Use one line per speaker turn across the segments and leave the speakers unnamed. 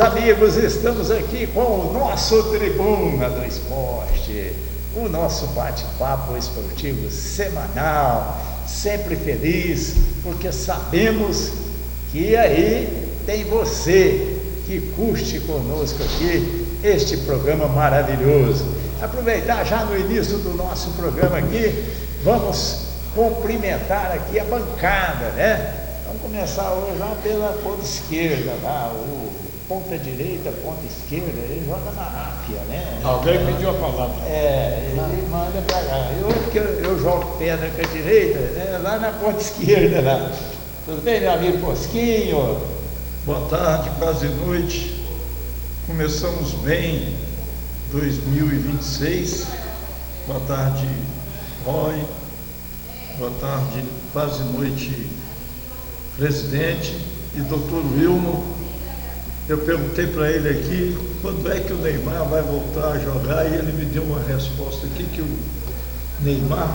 meus amigos, estamos aqui com o nosso Tribuna do Esporte, o nosso bate-papo esportivo semanal, sempre feliz, porque sabemos que aí tem você que curte conosco aqui este programa maravilhoso. Aproveitar já no início do nosso programa aqui, vamos cumprimentar aqui a bancada, né? Vamos começar hoje lá pela ponta esquerda, lá, o ponta direita, ponta esquerda, ele joga na áfia, né?
Alguém pediu a palavra.
Ele manda pra cá. Eu jogo pedra com a direita, né? Lá na ponta esquerda, lá. Tudo bem, meu amigo Posquinho?
Boa tarde, quase noite. Começamos bem 2026. Boa tarde, Roy. Boa tarde, quase noite, presidente e doutor Wilmo. Eu perguntei para ele aqui quando é que o Neymar vai voltar a jogar e ele me deu uma resposta aqui que o Neymar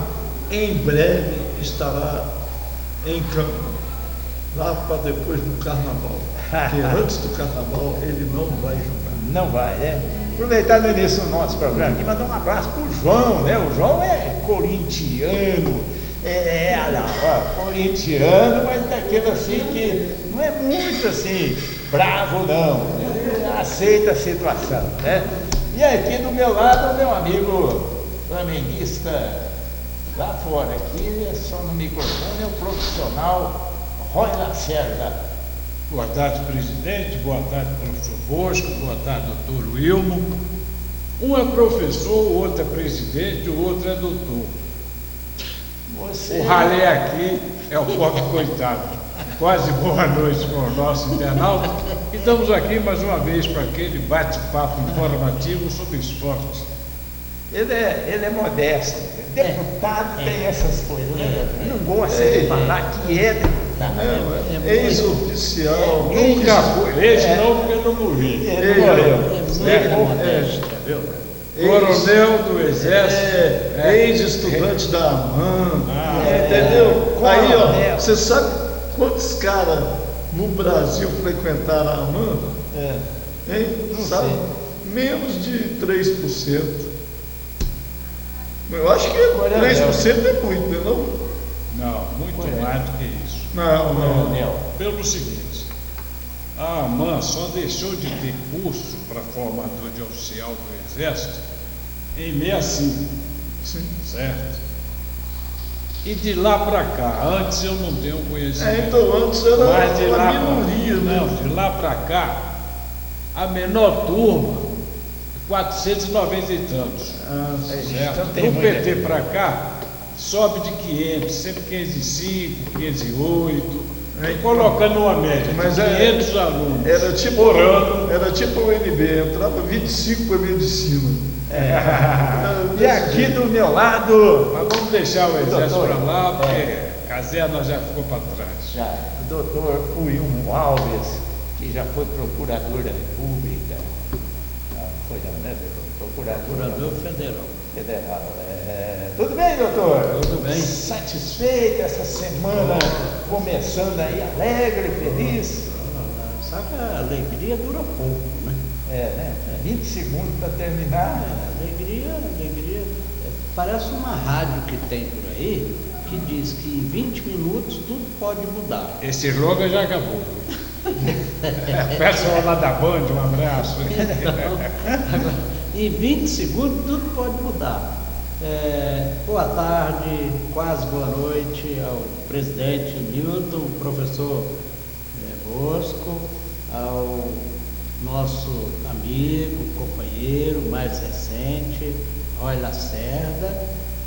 em breve estará em campo, lá para depois do carnaval. Porque antes do carnaval ele não vai jogar.
Não vai, né? Aproveitar no início do nosso programa aqui, mandar um abraço pro João, né? O João é corintiano, corintiano, mas daquele assim que não é muito assim, bravo não, ele aceita a situação, né? E aqui do meu lado, o meu amigo flamenguista lá fora, aqui é só no microfone, é o profissional Roy Lacerda.
Boa tarde, presidente. Boa tarde, professor Bosco. Boa tarde, doutor Wilmo. Um é professor, o outro é presidente, o outro é doutor. O ralé aqui é o pobre coitado. Quase boa noite com o nosso internauta. E estamos aqui mais uma vez para aquele bate-papo informativo sobre esportes.
Ele é modesto. Deputado tem essas coisas, né? Não gosta de falar que é deputado.
Ex-oficial.
Nunca foi. Esse não, porque não morri.
Ele morreu.
Coronel do Exército.
Ex-estudante da AMAN. Entendeu? Aí, ó, você sabe quantos caras no Brasil frequentaram a AMAN? Hein? Sabe?
Sei.
Menos de 3%. Eu acho que 3% é muito, não?
Não, muito mais do que isso.
Não.
Pelo seguinte, a AMAN só deixou de ter curso para formador de oficial do Exército em 65,
Sim.
certo? E de lá para cá, antes eu não tenho conhecimento.
Então antes era
Mas de lá
uma minoria, né?
Não, de lá para cá, a menor turma, 490 e tantos. Certo?
tem
Do
muita
PT
gente.
para cá, sobe de 500, sempre 505, 508, colocando uma média
Mas
de 500 alunos
Era tipo
por ano.
Era tipo o UNB, entrava 25 para medicina.
E aqui do meu lado,
Mas vamos deixar o Exército
Doutor,
para lá, porque caserna já ficou para trás.
já, o doutor Wilmo Alves, que já foi procurador da República. Foi não, né, doutor?
Procurador federal.
Tudo bem, doutor?
Tudo bem.
Satisfeito essa semana, começando aí alegre, feliz?
Sabe que a alegria dura pouco, né?
Né? 20 segundos para terminar.
Alegria. Parece uma rádio que tem por aí que diz que em 20 minutos tudo pode mudar.
Esse slogan já acabou. Pessoal lá da Band, um abraço.
Então, em 20 segundos tudo pode mudar. Boa tarde, quase boa noite ao presidente Newton, professor Bosco, ao nosso amigo, companheiro mais recente, Roy Lacerda,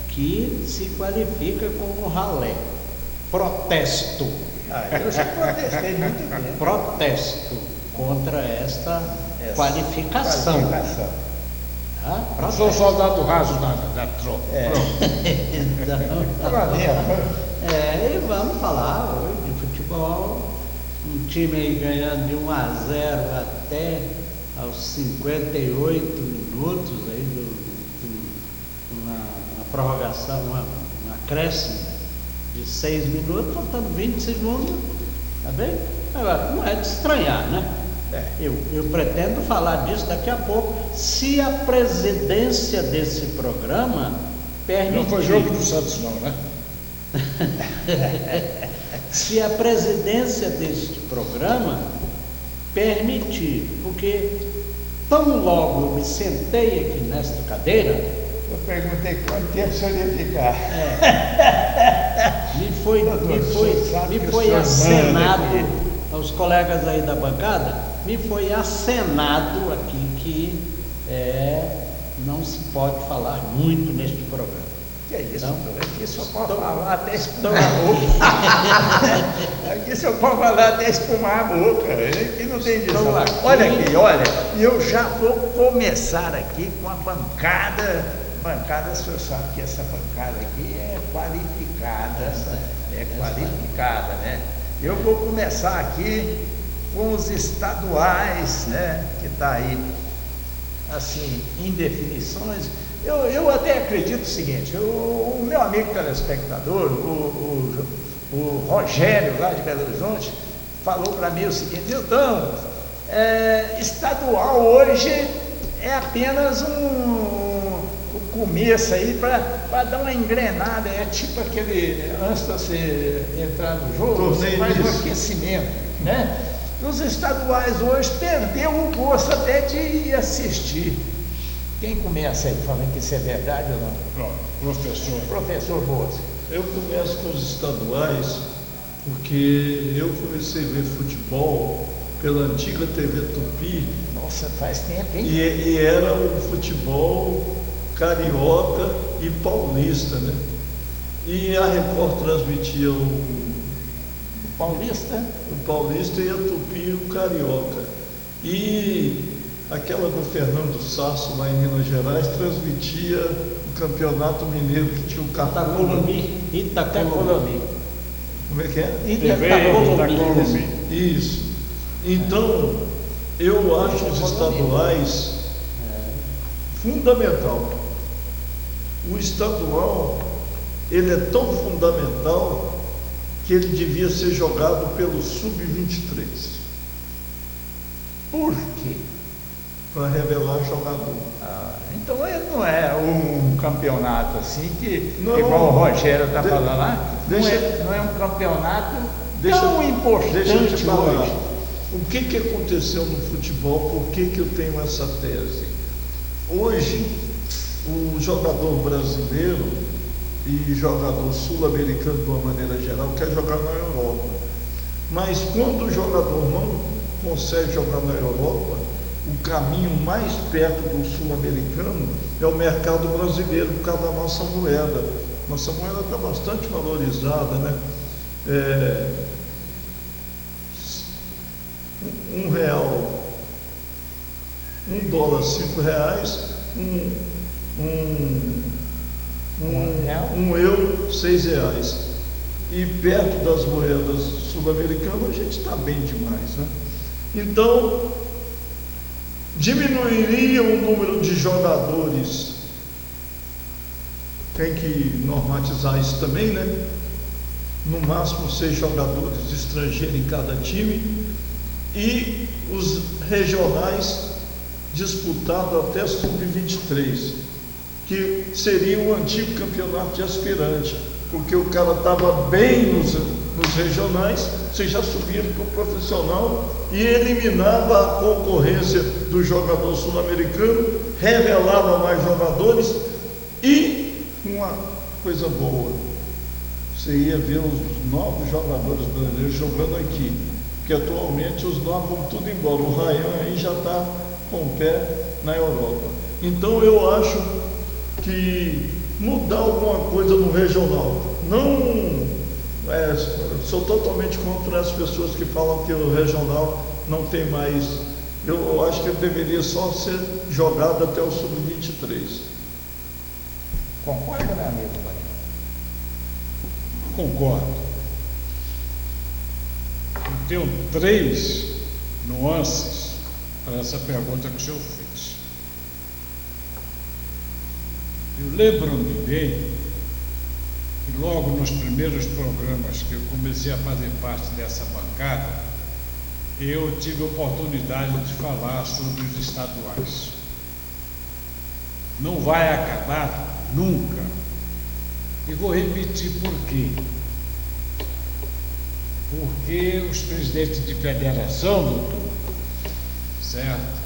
que se qualifica como ralé. Protesto.
Eu já protestei muito bem.
Protesto contra esta qualificação. Tá?
Eu sou soldado raso da tropa.
E vamos falar hoje de futebol. Um time aí ganhando de 1-0 até aos 58 minutos aí uma prorrogação, um acréscimo de 6 minutos, faltando 20 segundos, tá bem? Agora, não é de estranhar, né? Eu pretendo falar disso daqui a pouco, se a presidência desse programa permitir.
Não foi jogo do Santos não, né?
Se a presidência deste programa permitir, porque tão logo eu me sentei aqui nesta cadeira,
Eu perguntei quanto tempo o senhor ia ficar.
me foi acenado aos colegas aí da bancada, me foi acenado aqui que não se pode falar muito neste programa.
Que é isso,
Não?
doutor? Aqui só pode falar até espumar a boca. Aqui só pode falar até espumar a boca. Aqui não tem disso. Olha aqui, olha, eu já vou começar aqui com a bancada. Bancada, o senhor sabe que essa bancada aqui é qualificada, qualificada, né? Eu vou começar aqui com os estaduais, né? Que está aí, assim, em definições. Eu até acredito o seguinte, o meu amigo telespectador, o Rogério, lá de Belo Horizonte, falou para mim o seguinte: então, estadual hoje é apenas o começo aí para dar uma engrenada, é tipo aquele, antes de você entrar no jogo, você faz um aquecimento, né? Os estaduais hoje perdeu o gosto até de ir assistir. Quem começa aí falando que isso é verdade ou não?
Pronto, professor.
Professor Boas.
Eu começo com os estaduais porque eu comecei a ver futebol pela antiga TV Tupi.
Nossa, faz tempo, hein?
E era o futebol carioca e paulista, né? E a Record transmitia o
Paulista
e a Tupi o carioca. E aquela do Fernando Sasso lá em Minas Gerais transmitia o Campeonato Mineiro que tinha o
Itacolomi.
Como é que é?
Itacolomi.
Isso. Então, eu acho os estaduais fundamental. O estadual, ele é tão fundamental que ele devia ser jogado pelo Sub-23.
Por quê?
Para revelar jogador.
Então ele não é um campeonato assim que,
Não,
igual o Rogério está falando lá,
deixa-
não é um campeonato
Deixa-
tão importante
Deixa eu te falar.
hoje.
O que aconteceu no futebol? Por que eu tenho essa tese? Hoje, o jogador brasileiro e jogador sul-americano, de uma maneira geral, quer jogar na Europa. Mas quando o jogador não consegue jogar na Europa, o caminho mais perto do sul-americano é o mercado brasileiro, por causa da nossa moeda. Nossa moeda está bastante valorizada, né? R$1, $1, R$5, €1, R$6. E perto das moedas sul-americanas a gente está bem demais, né? Então, diminuiria o número de jogadores, tem que normatizar isso também, né? No máximo 6 jogadores estrangeiros em cada time, e os regionais disputados até Sub-23, que seria o antigo campeonato de aspirante, porque o cara estava bem nos regionais, você já subia para o profissional e eliminava a concorrência do jogador sul-americano, revelava mais jogadores e uma coisa boa, você ia ver os novos jogadores brasileiros jogando aqui, porque atualmente os novos vão tudo embora, o Ryan aí já está com o pé na Europa. Então eu acho que mudar alguma coisa no regional, sou totalmente contra as pessoas que falam que o regional não tem mais. Eu acho que ele deveria só ser jogado até o Sub-23.
Concorda, meu amigo?
Concordo. Eu tenho 3 nuances para essa pergunta que o senhor fez. Eu lembro-me bem que logo nos primeiros programas que eu comecei a fazer parte dessa bancada, eu tive a oportunidade de falar sobre os estaduais. Não vai acabar nunca. E vou repetir por quê. Porque os presidentes de federação, doutor, certo,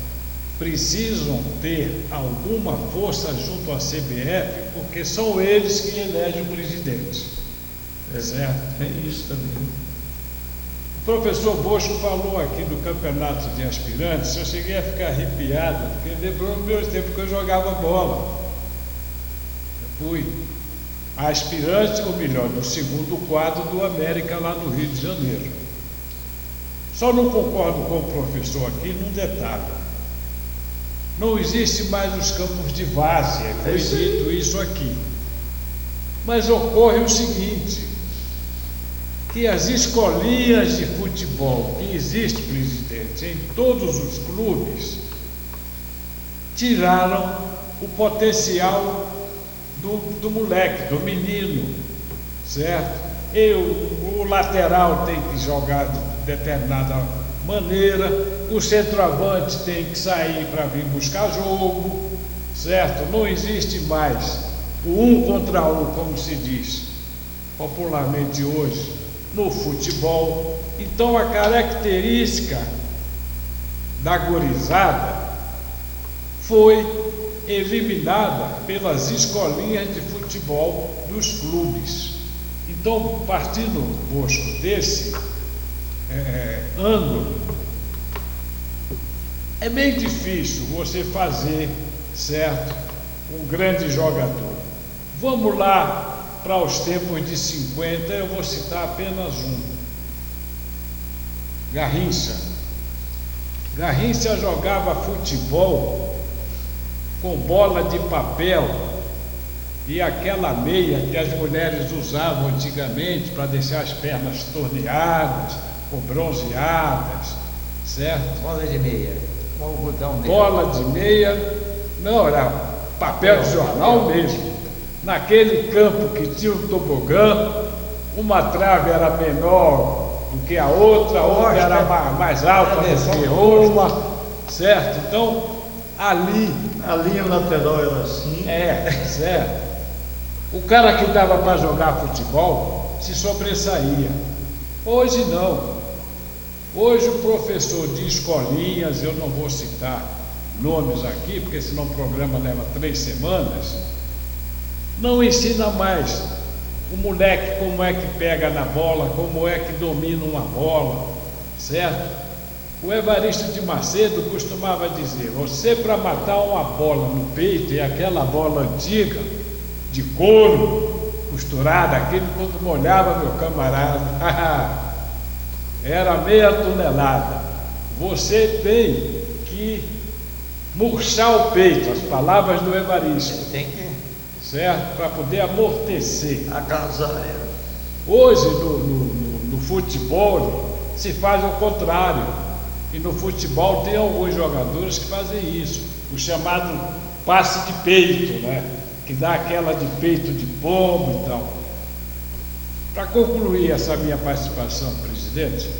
precisam ter alguma força junto à CBF, porque são eles que elegem o presidente. Certo?
Tem isso também.
O professor Bosco falou aqui do campeonato de aspirantes, eu cheguei a ficar arrepiado, porque lembrou no meu tempo que eu jogava bola. Eu fui aspirante, ou melhor, no segundo quadro do América lá no Rio de Janeiro. Só não concordo com o professor aqui num detalhe. Não existe mais os campos de várzea, foi dito isso aqui. Mas ocorre o seguinte, que as escolinhas de futebol que existem, presidente, em todos os clubes, tiraram o potencial do moleque, do menino, certo? O lateral tem que jogar de determinada maneira, o centroavante tem que sair para vir buscar jogo, certo? Não existe mais o 1 contra 1, como se diz popularmente hoje, no futebol. Então a característica da gurizada foi eliminada pelas escolinhas de futebol dos clubes. Então, partindo, Bosco, desse ângulo, é bem difícil você fazer, certo, um grande jogador. Vamos lá para os tempos de 50, eu vou citar apenas um. Garrincha. Garrincha jogava futebol com bola de papel e aquela meia que as mulheres usavam antigamente para deixar as pernas torneadas ou bronzeadas, certo?
Bola de meia, um algodão dele.
Bola de meia, não, era papel de jornal mesmo. Naquele campo que tinha um tobogã, uma trave era menor do que a outra era mais alta do que uma, certo? Então, ali...
A linha lateral era assim.
Certo. O cara que dava para jogar futebol se sobressaía. Hoje não. Hoje o professor de escolinhas, eu não vou citar nomes aqui, porque senão o programa leva 3 semanas, não ensina mais o moleque como é que pega na bola, como é que domina uma bola, certo? O Evaristo de Macedo costumava dizer, você para matar uma bola no peito, e aquela bola antiga, de couro, costurada, aquele quando molhava meu camarada, era meia tonelada. Você tem que murchar o peito, as palavras do Evaristo.
Tem que...
Certo? Para poder amortecer.
Agasalho.
Hoje, no futebol, se faz o contrário. E no futebol tem alguns jogadores que fazem isso. O chamado passe de peito, né? Que dá aquela de peito de pombo e tal. Para concluir essa minha participação, presidente,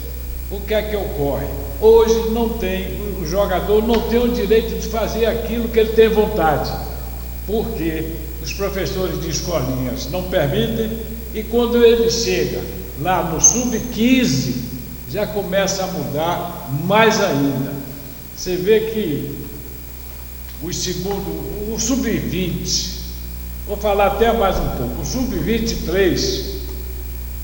o que é que ocorre? Hoje não tem, o jogador não tem o direito de fazer aquilo que ele tem vontade. Por quê? Os professores de escolinhas não permitem, e quando ele chega lá no sub-15, já começa a mudar mais ainda. Você vê que o sub-20, vou falar até mais um pouco, o sub-23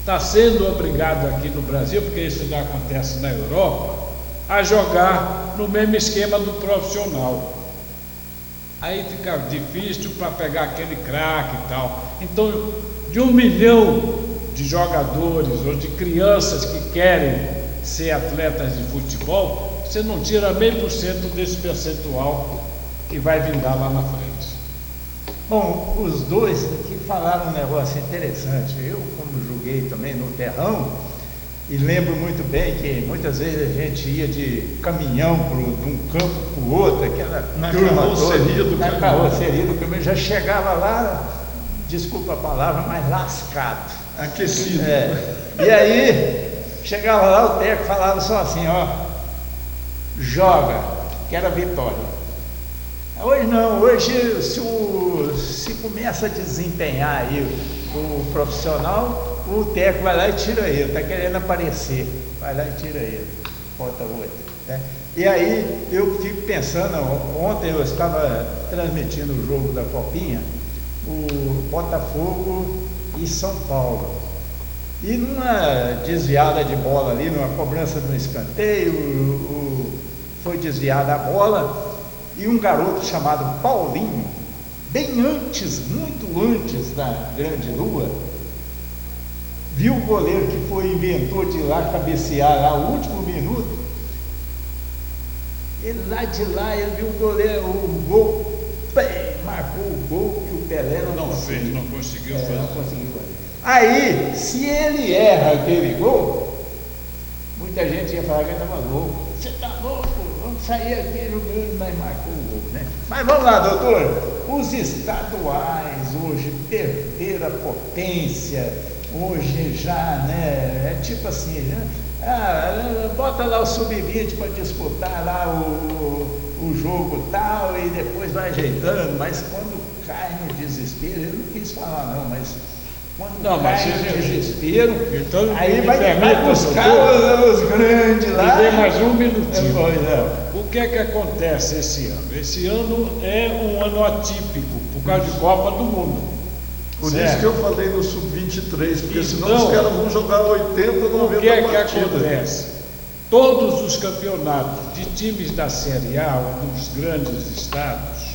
está sendo obrigado aqui no Brasil, porque isso já acontece na Europa, a jogar no mesmo esquema do profissional. Aí fica difícil para pegar aquele craque e tal. Então, de 1 milhão de jogadores ou de crianças que querem ser atletas de futebol, você não tira meio por cento desse percentual que vai vingar lá na frente.
Bom, os dois aqui falaram um negócio interessante. Eu, como joguei também no terrão, e lembro muito bem que muitas vezes a gente ia de caminhão de um campo para o outro, aquela carroceria do caminhão, já chegava lá, desculpa a palavra, mas lascado.
Aquecido.
E aí, chegava lá, o técnico falava só assim, ó, joga, que era Vitória. Hoje não, hoje se começa a desempenhar aí o profissional, o técnico vai lá e tira ele, está querendo aparecer, vai lá e tira ele, bota outro, né? E aí eu fico pensando, ontem eu estava transmitindo o jogo da Copinha, o Botafogo e São Paulo. E numa desviada de bola ali, numa cobrança de um escanteio, foi desviada a bola e um garoto chamado Paulinho, bem antes, muito antes da Grande Lua, viu o goleiro que inventou de ir lá cabecear lá o último minuto. Ele lá de lá, ele viu o goleiro, o gol, marcou o gol que o Pelé não conseguiu.
Não conseguiu fazer.
Não conseguiu fazer. Aí, se ele erra aquele gol, muita gente ia falar que ele estava louco. Você está louco? Vamos sair aqui jogando, mas marcou o gol, né? Mas vamos lá, doutor. Os estaduais hoje perderam a potência, hoje já, né? É tipo assim, né? Bota lá o sub-20 para disputar lá o jogo tal e depois vai ajeitando, mas quando cai no desespero, ele não quis falar não, mas quando cai no desespero,
então,
aí vai buscar os grandes lá.
Me dê mais um minutinho. O que é que acontece esse ano? Esse ano é um ano atípico, por causa de Copa do Mundo.
Por isso que eu falei no Sub-23, porque senão os caras vão jogar 80, 90
O que é que
partidas.
acontece? Todos os campeonatos de times da Série A ou dos grandes estados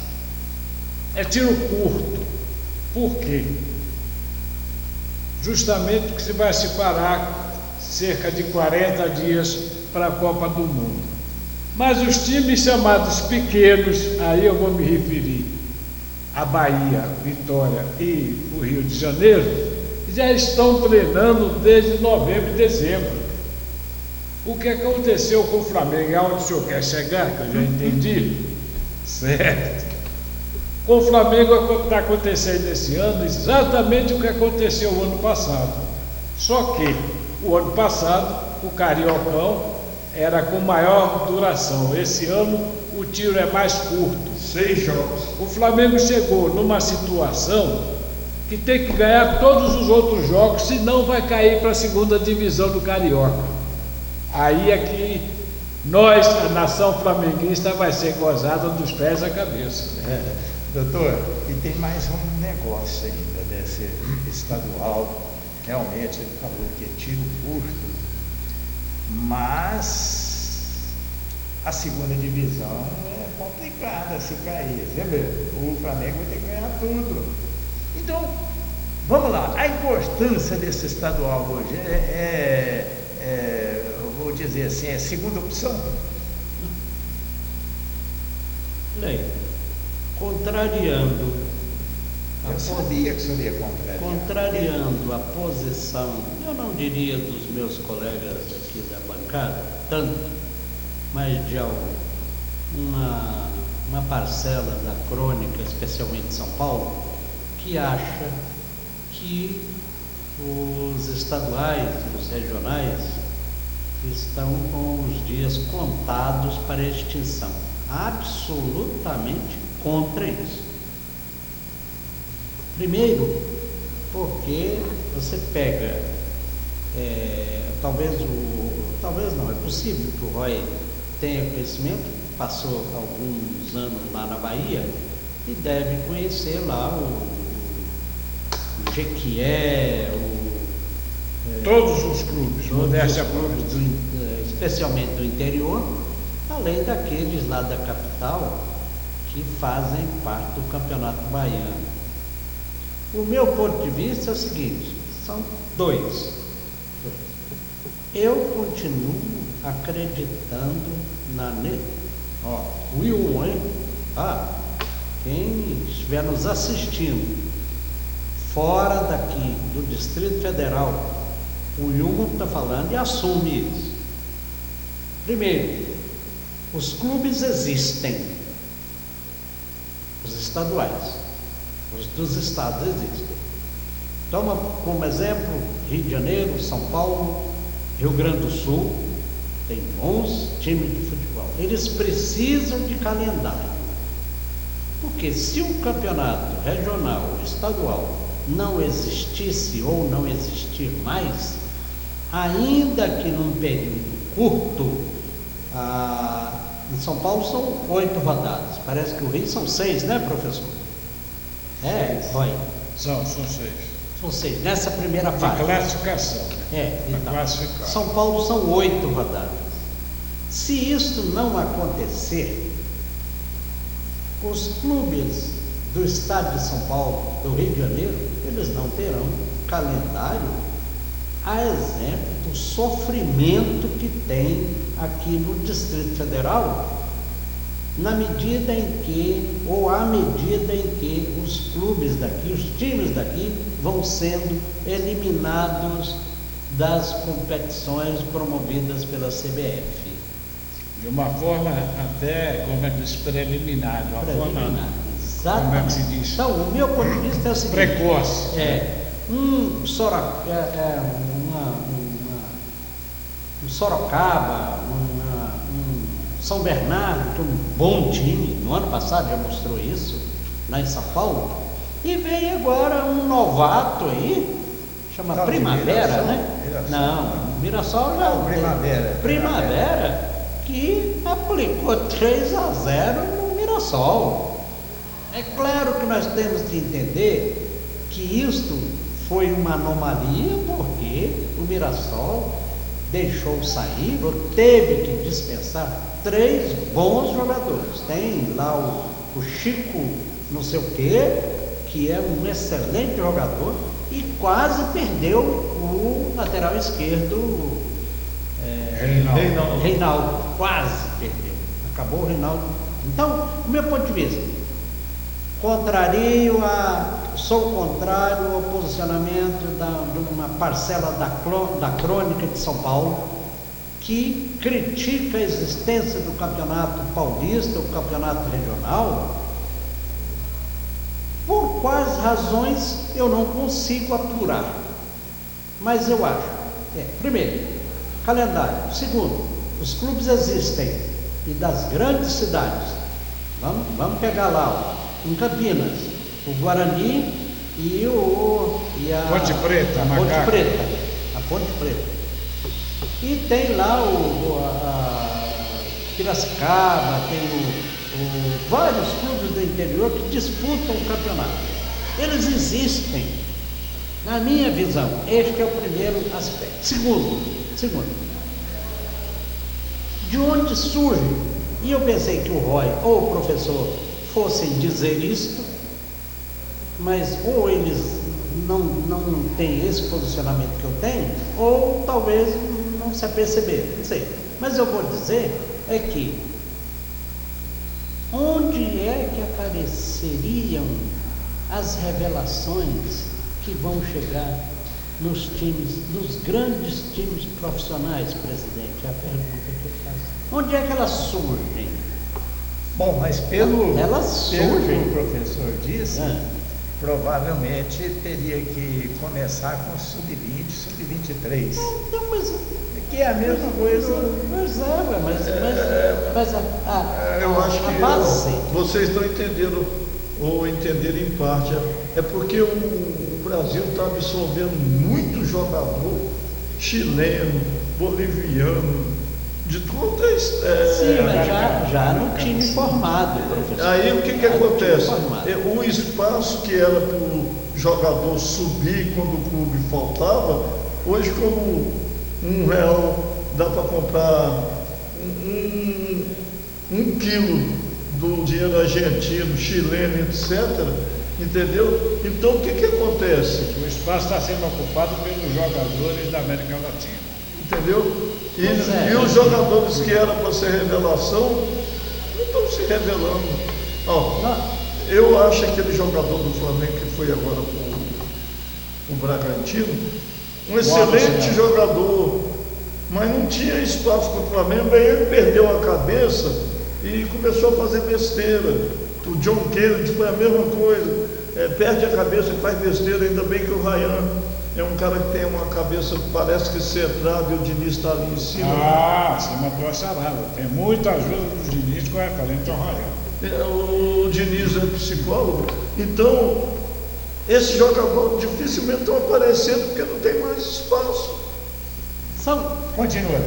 é tiro curto. Por quê? Justamente porque se vai se parar cerca de 40 dias para a Copa do Mundo. Mas os times chamados pequenos, aí eu vou me referir a Bahia, Vitória e o Rio de Janeiro, já estão treinando desde novembro e dezembro. O que aconteceu com o Flamengo? É onde o senhor quer chegar, que eu já entendi? Certo. Com o Flamengo está acontecendo esse ano exatamente o que aconteceu o ano passado. Só que o ano passado o Cariocão era com maior duração. Esse ano o tiro é mais curto.
6 jogos.
O Flamengo chegou numa situação que tem que ganhar todos os outros jogos, senão vai cair para a segunda divisão do Carioca. Aí é que nós, a nação flamenguista, vai ser gozada dos pés à cabeça.
Doutor, e tem mais um negócio ainda desse estadual. Realmente ele falou que é tiro curto, mas a segunda divisão é complicada se cair. Você vê, o Flamengo vai ter que ganhar tudo. Então, vamos lá, a importância desse estadual hoje eu vou dizer assim, é segunda opção?
Bem, contrariando
Eu sabia que o senhor ia contrariar.
contrariando a posição, eu não diria dos meus colegas aqui da bancada, tanto, mas de uma parcela da crônica, especialmente de São Paulo, que acha que os estaduais, os regionais, estão com os dias contados para a extinção. Absolutamente contra isso. Primeiro, porque você pega, talvez não, é possível que o Roy tenha conhecimento, passou alguns anos lá na Bahia e deve conhecer lá o Jequié,
Todos os clubes, modéstia à parte.
especialmente do interior, além daqueles lá da capital que fazem parte do Campeonato Baiano. O meu ponto de vista é o seguinte, são dois. Eu continuo acreditando Will, hein? Quem estiver nos assistindo fora daqui do Distrito Federal, o Wilma está falando e assume isso. Primeiro, os clubes existem, os estaduais, os dos estados existem. Toma como exemplo Rio de Janeiro, São Paulo, Rio Grande do Sul, tem bons times de futebol. Eles precisam de calendário. Porque se o campeonato regional, estadual, não existisse ou não existir mais, ainda que num período curto, em São Paulo são 8 rodadas. Parece que o Rio são 6, né, professor? Roy.
São 6.
São 6, nessa primeira fase.
De classificação.
Então,
classificar.
São Paulo são 8 rodadas. Se isso não acontecer, os clubes do estado de São Paulo, do Rio de Janeiro, eles não terão calendário, a exemplo do sofrimento que tem aqui no Distrito Federal, na medida em que, ou à medida em que os clubes daqui, os times daqui, vão sendo eliminados das competições promovidas pela CBF.
De uma forma até, como é que diz, preliminar, de uma forma,
exatamente.
como é que se diz?
Então, o meu ponto de vista é o seguinte:
precoce.
Um Sorocaba, um São Bernardo, que é um bom time, no ano passado já mostrou isso, lá em São Paulo, e veio agora um novato aí, chama Primavera,
Mirassol,
né?
Mirassol.
Não, Mirassol já. Primavera, que aplicou 3-0 no Mirassol. É claro que nós temos que entender que isto foi uma anomalia, porque o Mirassol deixou sair, ou teve que dispensar 3 bons jogadores. Tem lá o Chico não sei o quê, que é um excelente jogador, e quase perdeu o lateral esquerdo, Reinaldo, quase perdeu. Acabou o Reinaldo. Então, do meu ponto de vista, sou contrário ao posicionamento de uma parcela da crônica de São Paulo, que critica a existência do campeonato paulista, o campeonato regional. Por quais razões eu não consigo apurar, mas eu acho, primeiro, calendário. Segundo, os clubes existem, e das grandes cidades, vamos pegar lá, em Campinas, o Guarani e a
Ponte Preta,
a Ponte Preta. E tem lá a Piracicaba, tem vários clubes do interior que disputam o campeonato. Eles existem. Na minha visão, este é o primeiro aspecto. Segundo, de onde surge? E eu pensei que o Roy ou o professor fossem dizer isto, mas ou eles não têm esse posicionamento que eu tenho, ou talvez não se aperceberam, não sei. Mas eu vou dizer é que onde é que apareceriam as revelações que vão chegar nos grandes times profissionais, presidente? É a pergunta que eu faço. Onde é que elas surgem?
Bom, mas pelo que o professor disse, provavelmente teria que começar com sub-20, sub-23.
Não, mas
que é a mesma coisa.
Eu acho
a
que
base.
vocês estão entendendo, ou entenderam em parte, é porque o Brasil está absorvendo muito jogador chileno, boliviano, de todas.
Sim, mas já no time formado, professor.
Aí o que acontece? O espaço que era para o jogador subir quando o clube faltava, hoje como R$1 dá para comprar um quilo do dinheiro argentino, chileno, etc. Entendeu? Então o que acontece?
O espaço está sendo ocupado pelos jogadores da América Latina.
Entendeu? E os jogadores que eram para ser revelação não estão se revelando. Eu acho aquele jogador do Flamengo que foi agora para o Bragantino um excelente jogador, mas não tinha espaço para o Flamengo. Aí ele perdeu a cabeça e começou a fazer besteira. O John Kennedy foi a mesma coisa, perde a cabeça e faz besteira. Ainda bem que o Ryan é um cara que tem uma cabeça que parece que centrada e o Diniz está ali em cima.
Ah, você matou a charada. Tem muita ajuda do Diniz com referente ao Raião.
O Diniz é psicólogo, então esses jogadores dificilmente estão aparecendo porque não tem mais espaço.
Continua.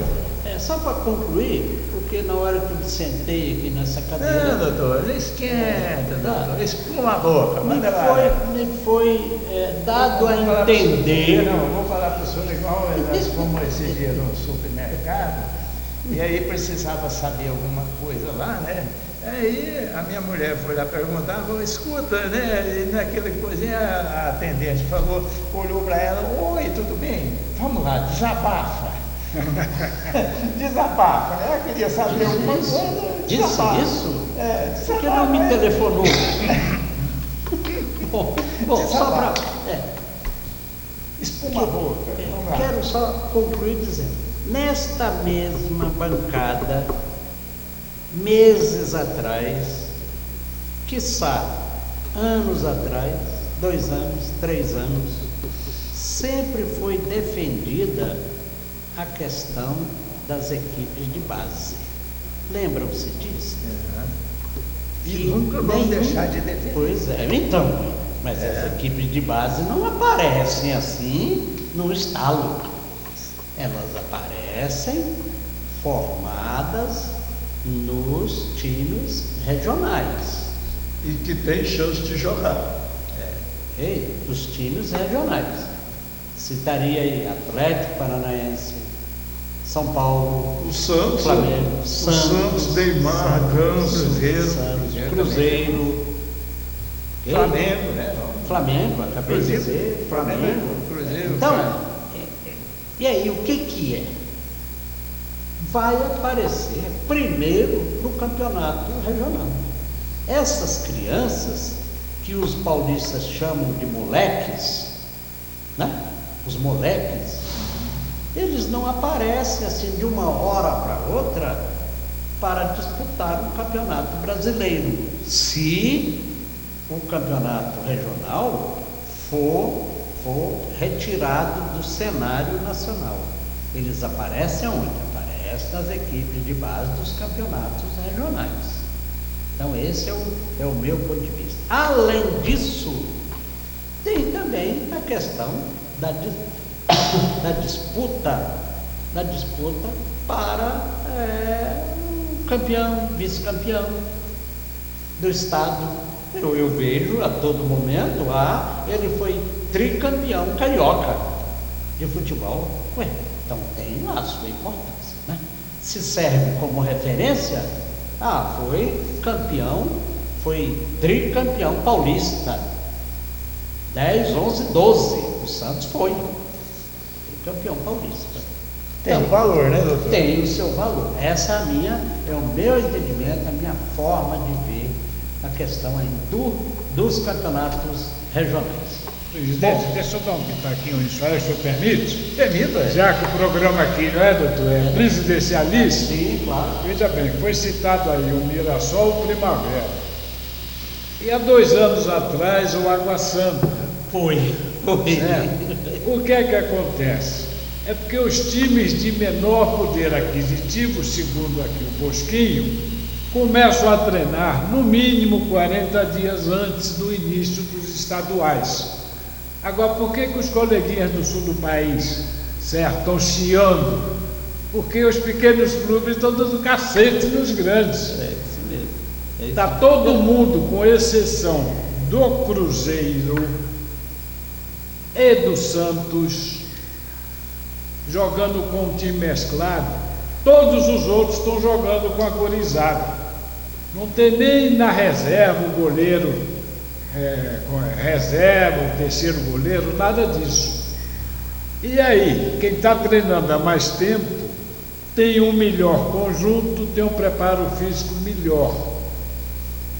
Só para concluir, porque na hora que eu sentei aqui nessa cadeira,
Doutor, não esquenta, doutor. Espuma a boca. Manda lá.
me foi dado a entender.
Não, eu vou falar para o senhor igual nós fomos esse dia no supermercado, e aí precisava saber alguma coisa lá, né? Aí a minha mulher foi lá perguntar, falou, escuta, né? E naquela coisinha a atendente falou, olhou para ela, oi, tudo bem? Vamos lá, desabafa. Desabafa, né? Ela queria saber alguma coisa. Desabafa.
Isso?
Desabafa.
Por que não me telefonou? Bom, só para.
Espuma a boca. Vamos lá.
Quero só concluir dizendo: nesta mesma bancada, meses atrás, quiçá anos atrás, 2 anos, 3 anos, sempre foi defendida a questão das equipes de base. Lembram-se disso?
E nunca vamos deixar de defender.
Pois é, então, mas as equipes de base não aparecem assim no estalo. Elas aparecem formadas nos times regionais.
E que tem chance de jogar.
Os times regionais. Citaria aí Atlético Paranaense, São Paulo,
O Santos,
Flamengo,
o Santos, Neymar, Ganso,
Cruzeiro,
Flamengo, né?
Flamengo, acabei de dizer, Flamengo.
Cruzeiro.
Então, e aí o que é? Vai aparecer primeiro no campeonato regional. Essas crianças que os paulistas chamam de moleques, né? Os moleques, eles não aparecem assim de uma hora para outra para disputar um campeonato brasileiro, se o campeonato regional for retirado do cenário nacional. Eles aparecem onde? Aparecem nas equipes de base dos campeonatos regionais. Então esse é o meu ponto de vista. Além disso, tem também a questão da disputa para campeão, vice-campeão do estado. Eu vejo a todo momento, ele foi tricampeão carioca de futebol. Então tem lá a sua importância, né? Se serve como referência, foi tricampeão paulista, 10, 11, 12, o Santos foi tricampeão paulista.
Tem um valor, né, doutor?
Tem o seu valor. Essa é o meu entendimento, a minha forma de ver a questão aí dos campeonatos regionais.
Presidente, deixa eu dar um pitaquinho nisso aí, se o senhor permite?
Permita.
Já que o programa aqui, não é, doutor? É presidencialista.
Sim, claro.
Veja bem, foi citado aí o Mirassol, o Primavera. E há 2 anos atrás, o Água Santa.
Foi.
Certo? O que é que acontece? É porque os times de menor poder aquisitivo, segundo aqui o Bosquinho, começam a treinar no mínimo 40 dias antes do início dos estaduais. Agora, por que os coleguinhas do sul do país, certo, estão chiando? Porque os pequenos clubes estão dando cacete nos grandes.
É isso mesmo.
Está todo mundo, com exceção do Cruzeiro e do Santos, jogando com um time mesclado. Todos os outros estão jogando com a gurizada. Não tem nem na reserva o goleiro, reserva, o terceiro goleiro, nada disso. E aí, quem está treinando há mais tempo tem um melhor conjunto, tem um preparo físico melhor.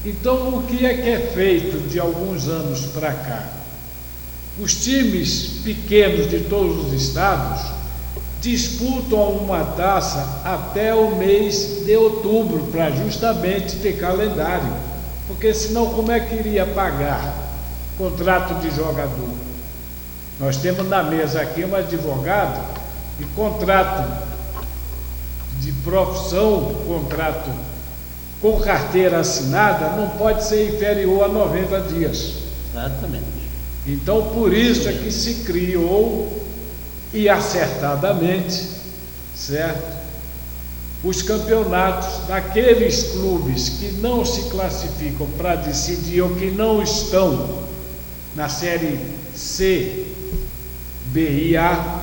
Então, o que é feito de alguns anos para cá? Os times pequenos de todos os estados disputam uma taça até o mês de outubro, para justamente ter calendário, porque senão como é que iria pagar contrato de jogador? Nós temos na mesa aqui um advogado e contrato de profissão, contrato com carteira assinada, não pode ser inferior a 90 dias.
Exatamente.
Então, por isso é que se criou, e acertadamente, certo? Os campeonatos daqueles clubes que não se classificam para decidir ou que não estão na série C, B e A,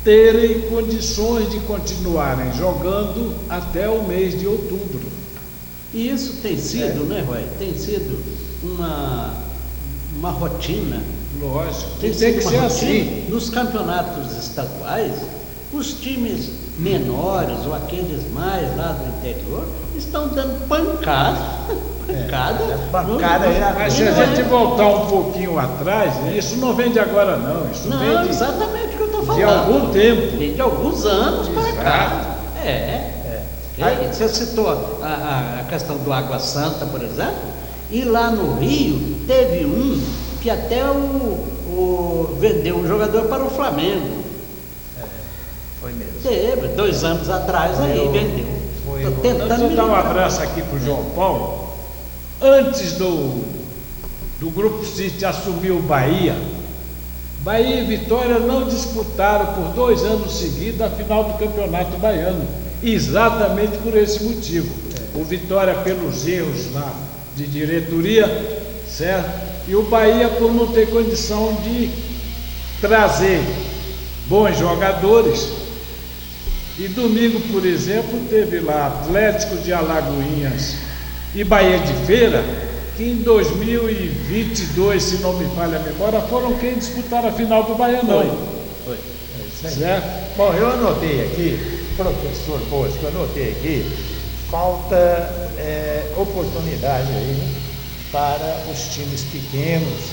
terem condições de continuarem jogando até o mês de outubro.
E isso tem sido, né, Roy? Tem sido uma rotina.
Lógico,
Tem
que
sido
ser
uma rotina.
assim.
Nos campeonatos estaduais, os times menores ou aqueles mais lá do interior estão dando pancada.
Pancada já.
Mas se a gente voltar um pouquinho atrás, isso não vem de agora não, isso
Não,
vem
exatamente o que eu estou falando.
de algum tempo.
Vem de alguns anos para
Exato.
cá. Você citou a questão do Água Santa, por exemplo, e lá no Rio teve um que até vendeu um jogador para o Flamengo.
Foi mesmo.
Teve, 2 anos atrás aí, vendeu.
Foi
Tô
o-
tentando
Deixa eu dar um
me lembrar.
abraço aqui para o João Paulo. Antes do Grupo City assumir o Bahia e Vitória não disputaram por 2 anos seguidos a final do Campeonato Baiano, exatamente por esse motivo. O Vitória pelos erros lá de diretoria, certo? E o Bahia por não ter condição de trazer bons jogadores. E domingo, por exemplo, teve lá Atlético de Alagoinhas e Bahia de Feira, que em 2022, se não me falha a memória, foram quem disputaram a final do Baianão.
Foi.
Certo?
Bom, eu anotei aqui, professor Bosco, eu anotei aqui, falta oportunidade aí para os times pequenos.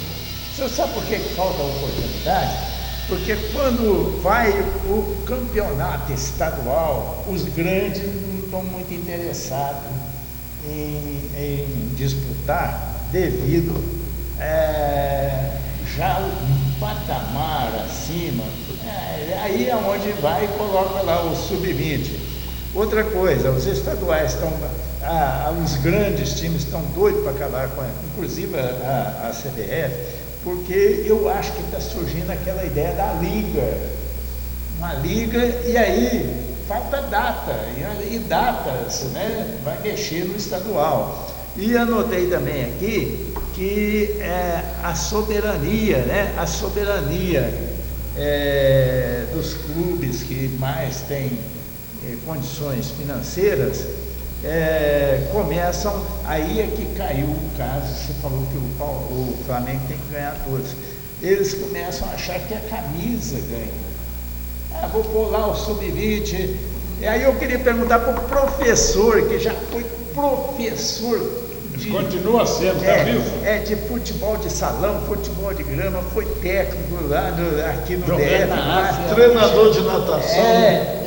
Você sabe por que falta oportunidade? Porque quando vai o campeonato estadual, os grandes não estão muito interessados em disputar devido já o patamar acima, aí é onde vai e coloca lá o sub-20. Outra coisa, os estaduais estão, os grandes times estão doidos para acabar com, inclusive a CBF, porque eu acho que está surgindo aquela ideia da liga, uma liga, e aí falta data, e datas, né, vai mexer no estadual. E anotei também aqui que a soberania, né, dos clubes que mais têm condições financeiras, começam, aí é que caiu o caso, você falou que o Flamengo tem que ganhar todos, eles começam a achar que a camisa ganha. Vou pôr lá o sub-20, e aí eu queria perguntar para o professor, que já foi professor
Continua sendo, tá vivo?
de futebol de salão, futebol de grama, foi técnico lá aqui no
Jogando
DF,
na
lá,
África.
Treinador de natação.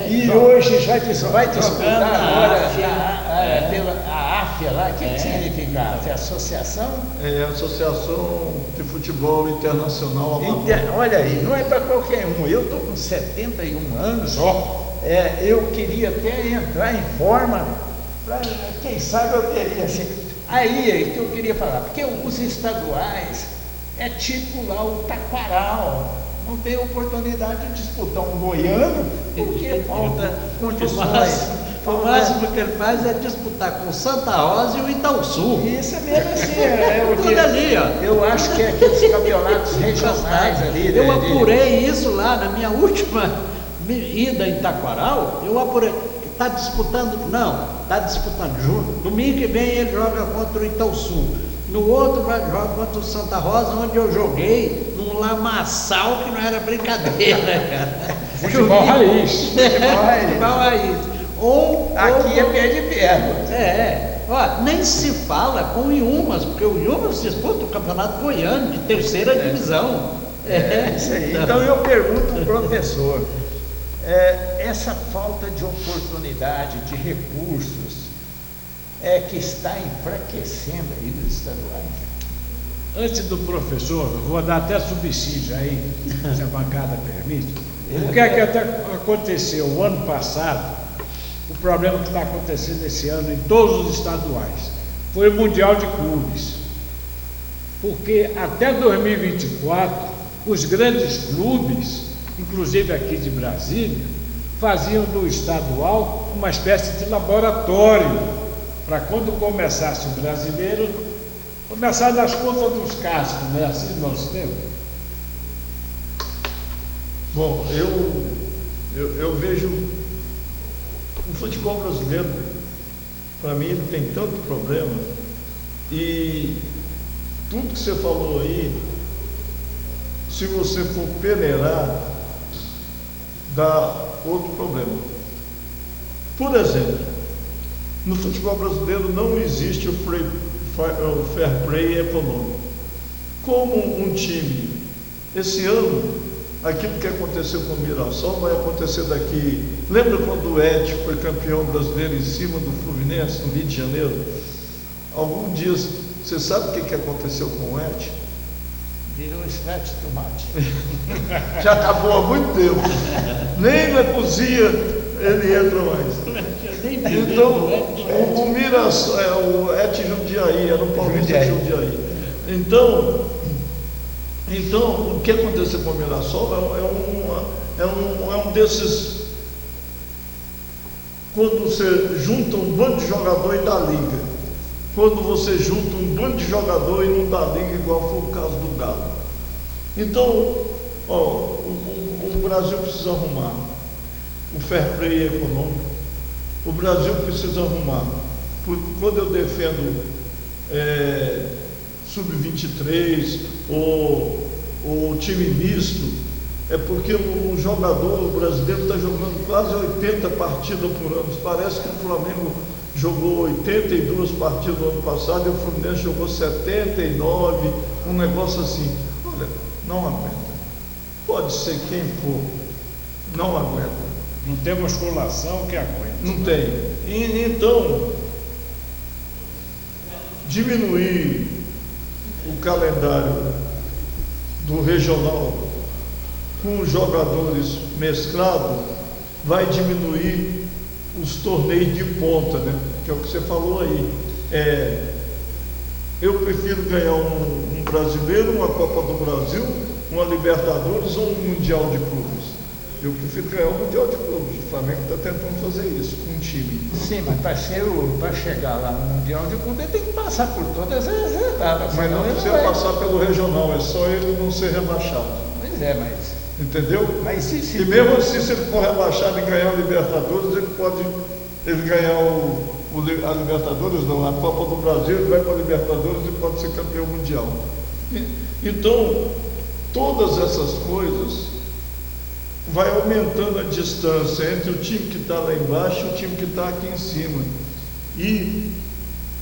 e hoje já vai disputar
na
agora
África.
pela AFIA lá, o que significa AFIA? Associação?
É a Associação de Futebol Internacional Amador.
Olha aí, não é para qualquer um, eu estou com 71 anos, eu queria até entrar em forma, quem sabe eu teria assim. Aí é que eu queria falar, porque os estaduais é tipo lá o Taquaral, não tem oportunidade de disputar um goiano, porque falta condições.
O máximo que ele faz é disputar com o Santa Rosa e o Itaúsu.
Isso é mesmo assim,
Tudo ali, ó.
eu acho que é aqueles campeonatos regionais ali.
Eu apurei isso lá na minha última ida em Taquaral, eu apurei. Está disputando? Não, está disputando junto. Domingo que vem ele joga contra o Itaúsu. No outro joga contra o Santa Rosa, onde eu joguei num lamaçal que não era brincadeira, cara.
Futebol raiz.
Futebol raiz.
Aqui é pé de perna.
Ó, nem se fala com o Iumas, porque o Iumas disputa o Campeonato Goiano de terceira divisão.
Isso aí. Então eu pergunto ao professor, essa falta de oportunidade, de recursos, que está enfraquecendo aí dos estaduais?
antes do professor, eu vou dar até subsídio aí, se a bancada permite. O que é que até aconteceu o ano passado, o problema que está acontecendo esse ano em todos os estaduais, foi o Mundial de Clubes. Porque até 2024, os grandes clubes, inclusive aqui de Brasília, faziam do estadual uma espécie de laboratório, para quando começasse o brasileiro, começar nas contas dos cascos, não é assim nós temos?
Bom, eu vejo o futebol brasileiro, para mim, ele tem tanto problema, e tudo que você falou aí, se você for peneirar, dá outro problema. Por exemplo, no futebol brasileiro não existe o fair play econômico. Como um time, esse ano, aquilo que aconteceu com o Mirassol vai acontecer daqui. Lembra quando o Et foi campeão brasileiro em cima do Fluminense, no Rio de Janeiro? Alguns dias, você sabe o que aconteceu com o Et?
Virou esfete de tomate.
Já acabou há muito tempo. Nem na cozinha ele entra mais. Então, o Mirassol, o Et Jundiaí, era o Paulista de Jundiaí. Então, o que aconteceu com o Mirassol é um desses. Quando você junta um bando de jogador e dá liga. Quando você junta um bando de jogador e não dá liga, igual foi o caso do Galo. Então, o Brasil precisa arrumar o fair play econômico. O Brasil precisa arrumar. Quando eu defendo sub-23 ou time misto, é porque o jogador brasileiro está jogando quase 80 partidas por ano. Parece que o Flamengo jogou 82 partidas no ano passado e o Fluminense jogou 79, um negócio assim. Olha, não aguenta. Pode ser quem for, não aguenta.
Não tem musculação que aguenta.
Não tem. Então, diminuir o calendário do regional com os jogadores mesclados vai diminuir os torneios de ponta, né? Que é o que você falou aí. Eu prefiro ganhar um brasileiro, uma Copa do Brasil, uma Libertadores ou um Mundial de Clubes. Eu prefiro ganhar um Mundial de Clubes. O Flamengo está tentando fazer isso com um time.
Sim, mas para chegar lá no Mundial de Clubes, ele tem que passar por todas as etapas.
Mas não precisa passar pelo regional, é só ele não ser rebaixado.
Pois é, mas...
Entendeu?
Mas se
E mesmo assim, se ele for rebaixado e ganhar a Libertadores, ele pode ganhar a Libertadores, não, a Copa do Brasil, ele vai para a Libertadores e pode ser campeão mundial. Então, todas essas coisas vai aumentando a distância entre o time que está lá embaixo e o time que está aqui em cima. E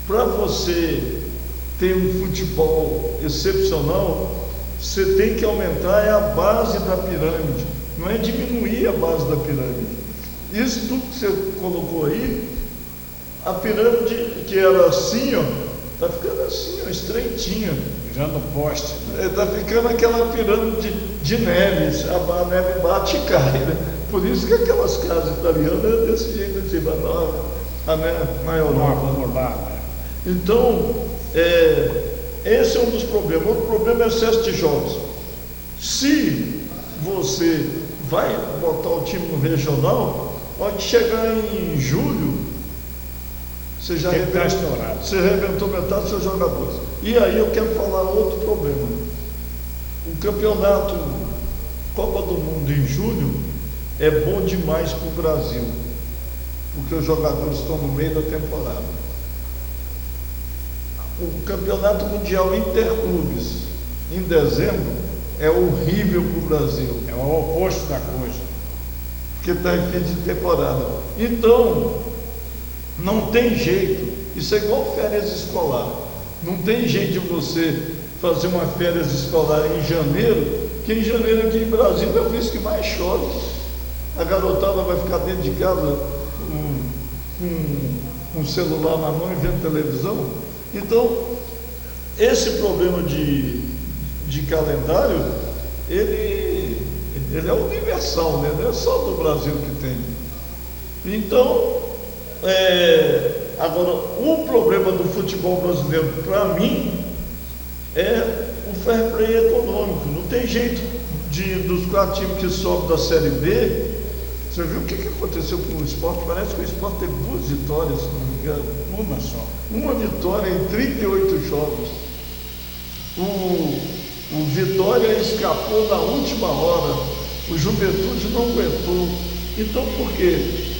para você ter um futebol excepcional, você tem que aumentar a base da pirâmide, não é diminuir a base da pirâmide. Isso tudo que você colocou aí, a pirâmide que era assim, está ficando assim, estreitinha.
Virando poste.
Está ficando aquela pirâmide de neve, a neve bate e cai, né? Por isso que aquelas casas italianas é desse jeito assim, na Europa. Então, esse é um dos problemas. Outro problema é o excesso de jogos. Se você vai botar o time no regional, pode chegar em julho, você já arrebentou metade dos seus jogadores. E aí eu quero falar outro problema. O campeonato Copa do Mundo em julho é bom demais para o Brasil, porque os jogadores estão no meio da temporada. O campeonato mundial interclubes em dezembro é horrível para o Brasil.
É o oposto da coisa.
Porque está em fim de temporada. Então, não tem jeito. Isso é igual férias escolar. Não tem jeito de você fazer uma férias escolar em janeiro, que em janeiro aqui em Brasília é o mês que mais chove. A garotada vai ficar dentro de casa com um celular na mão e vendo televisão. Então, esse problema de calendário, ele é universal, né? Não é só do Brasil que tem. Então, agora, o problema do futebol brasileiro, para mim, é o fair play econômico. Não tem jeito dos 4 times que sobem da Série B. Você viu o que aconteceu com o Sport? Parece que o Sport teve 2 vitórias, se não me engano.
Uma só.
Uma vitória em 38 jogos. O Vitória escapou na última hora. O Juventude não aguentou. Então, por quê?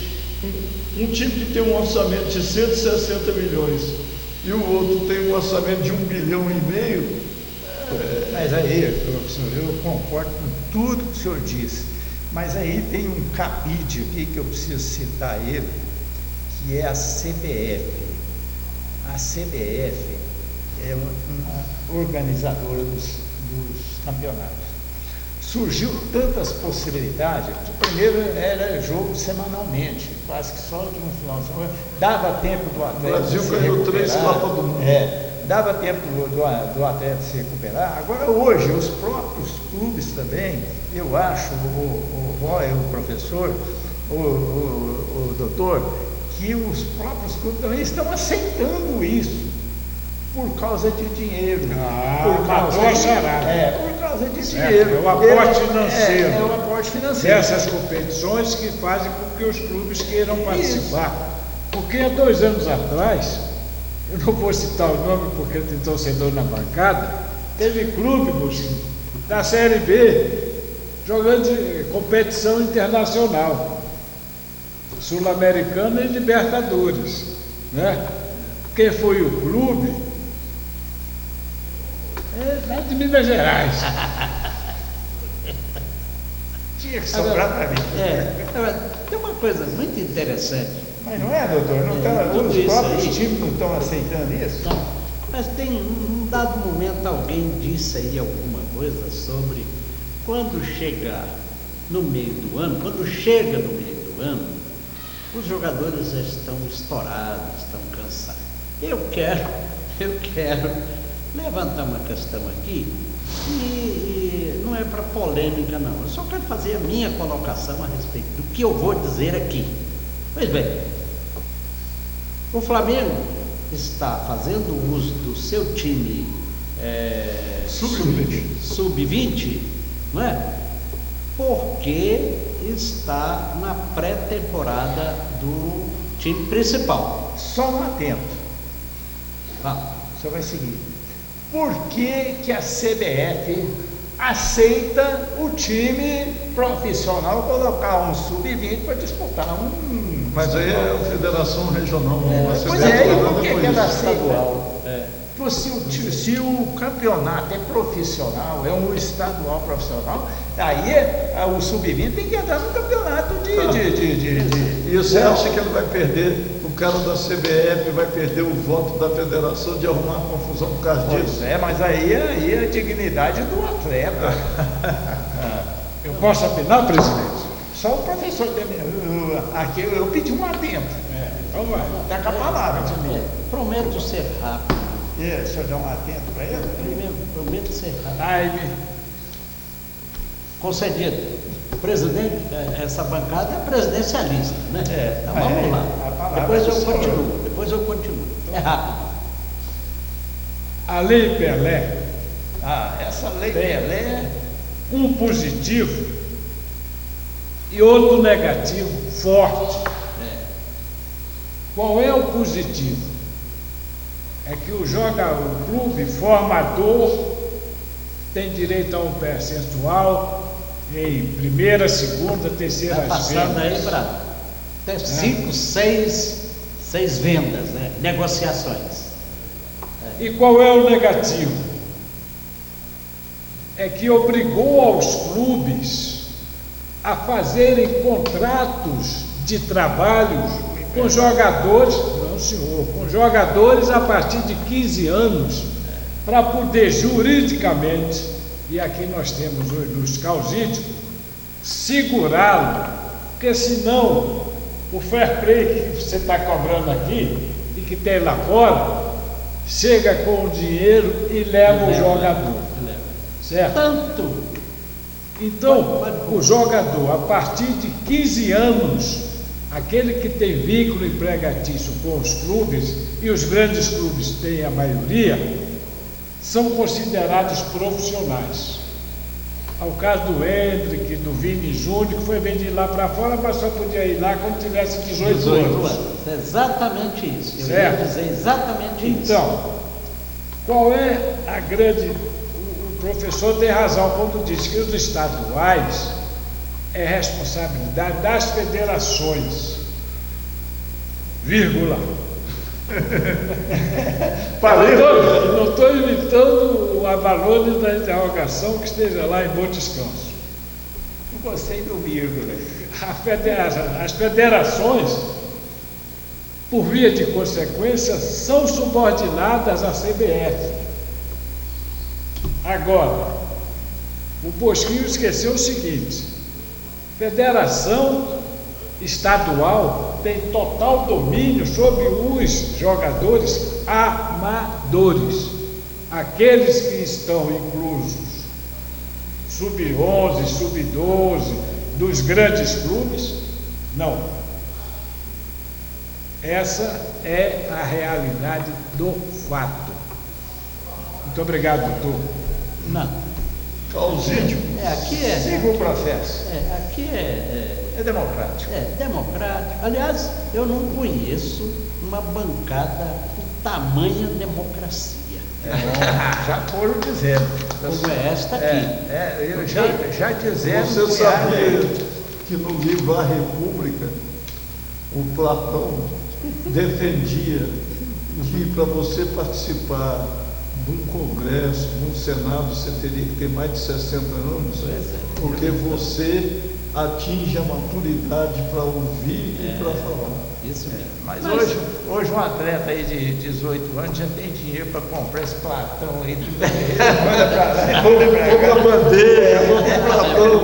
Um time que tem um orçamento de 160 milhões e o outro tem um orçamento de 1,5 bilhão.
Mas aí, professor, eu concordo com tudo que o senhor disse. Mas aí tem um cabide aqui que eu preciso citar ele, que é a CBF. A CBF é uma organizadora dos campeonatos. Surgiu tantas possibilidades, que primeiro era jogo semanalmente, quase que só de um final de semana. Dava tempo do atleta.
O Brasil ganhou 3 Copas do Mundo.
Dava tempo do atleta se recuperar. Agora, hoje, os próprios clubes também, eu acho, o Roy, o professor, o doutor, que os próprios clubes também estão aceitando isso por causa de dinheiro.
Por causa
de
certo,
dinheiro.
é o aporte financeiro.
É o aporte financeiro.
Dessas competições que fazem com que os clubes queiram participar. Porque há 2 anos atrás, eu não vou citar o nome porque tem torcedor na bancada, teve clube, mocinho, da Série B, jogando competição internacional, Sul-Americana e Libertadores, né? Quem foi o clube? Lá de Minas Gerais.
Tinha que sobrar para mim.
Tem uma coisa muito interessante.
Mas não é, doutor? Os próprios times não estão aceitando isso?
Não. Mas tem um dado momento alguém disse aí alguma coisa sobre quando chega no meio do ano, os jogadores já estão estourados, estão cansados. Eu quero levantar uma questão aqui e não é para polêmica não, eu só quero fazer a minha colocação a respeito do que eu vou dizer aqui. Pois bem, o Flamengo está fazendo uso do seu time sub-20, não é? Porque está na pré-temporada do time principal.
Só um atento. O senhor vai seguir. Por que a CBF aceita o time profissional colocar um sub-20 para disputar um...
Mas aí é a federação regional.
Pois é, e por que é da estadual? Se o campeonato é profissional, é um estadual profissional, aí o sub-20 tem que entrar no campeonato
E você acha que ele vai perder, o cara da CBF vai perder o voto da federação de arrumar confusão por causa disso?
Pois é, mas aí é a dignidade do atleta.
Eu posso opinar, presidente?
Só o professor aqui eu pedi um atento.
Então vai.
Está com a palavra.
Prometo ser rápido.
O senhor dá um atento para ele?
Prometo ser rápido.
Time.
Concedido. O presidente, essa bancada é presidencialista, né? Então, vamos lá. Depois eu continuo. É rápido.
A Lei Pelé.
Essa Lei Pelé.
Um positivo e outro negativo forte. Qual é o positivo? É que o clube formador tem direito a um percentual em primeira, segunda, terceira vendas.
Passando aí para até 5, 6 vendas, né? Negociações.
E qual é o negativo? É que obrigou aos clubes a fazerem contratos de trabalho com jogadores, com jogadores a partir de 15 anos, para poder juridicamente, e aqui nós temos hoje nos causídios, segurá-lo, porque senão o fair play que você está cobrando aqui e que tem lá fora, chega com o dinheiro e leva o jogador. Certo?
Tanto.
Então, o jogador, a partir de 15 anos, aquele que tem vínculo empregatício com os clubes, e os grandes clubes têm a maioria, são considerados profissionais. Ao caso do Hendrick, do Vini Júnior, que foi vendido lá para fora, mas só podia ir lá quando tivesse 18 anos.
Exatamente isso. Eu
Certo?
ia dizer exatamente isso.
Então, qual é a grande... O professor tem razão quando diz que os estaduais é responsabilidade das federações, vírgula. Não estou imitando o Avalone da interrogação que esteja lá em Bom Descanso.
Não gostei do vírgula.
As federações, por via de consequência, são subordinadas à CBF. Agora, o Bosquinho esqueceu o seguinte: federação estadual tem total domínio sobre os jogadores amadores, aqueles que estão inclusos sub-11, sub-12 dos grandes clubes. Não. Essa é a realidade do fato. Muito obrigado, doutor.
Não.
Causídio.
Aqui é.
Siga o processo.
Aqui
É democrático.
É democrático. Aliás, eu não conheço uma bancada com tamanha democracia.
Já foram dizendo.
Como é esta aqui.
Eu já dizendo.
Você sabia que no livro A República, o Platão defendia que para você participar de um congresso, de um senado, você teria que ter mais de 60 anos, porque você atinge a maturidade para ouvir e para falar.
Isso mesmo.
Mas hoje um atleta aí de 18 anos já tem dinheiro para comprar esse Platão aí. Manda para lá,
Compra a bandeira, compra o Platão,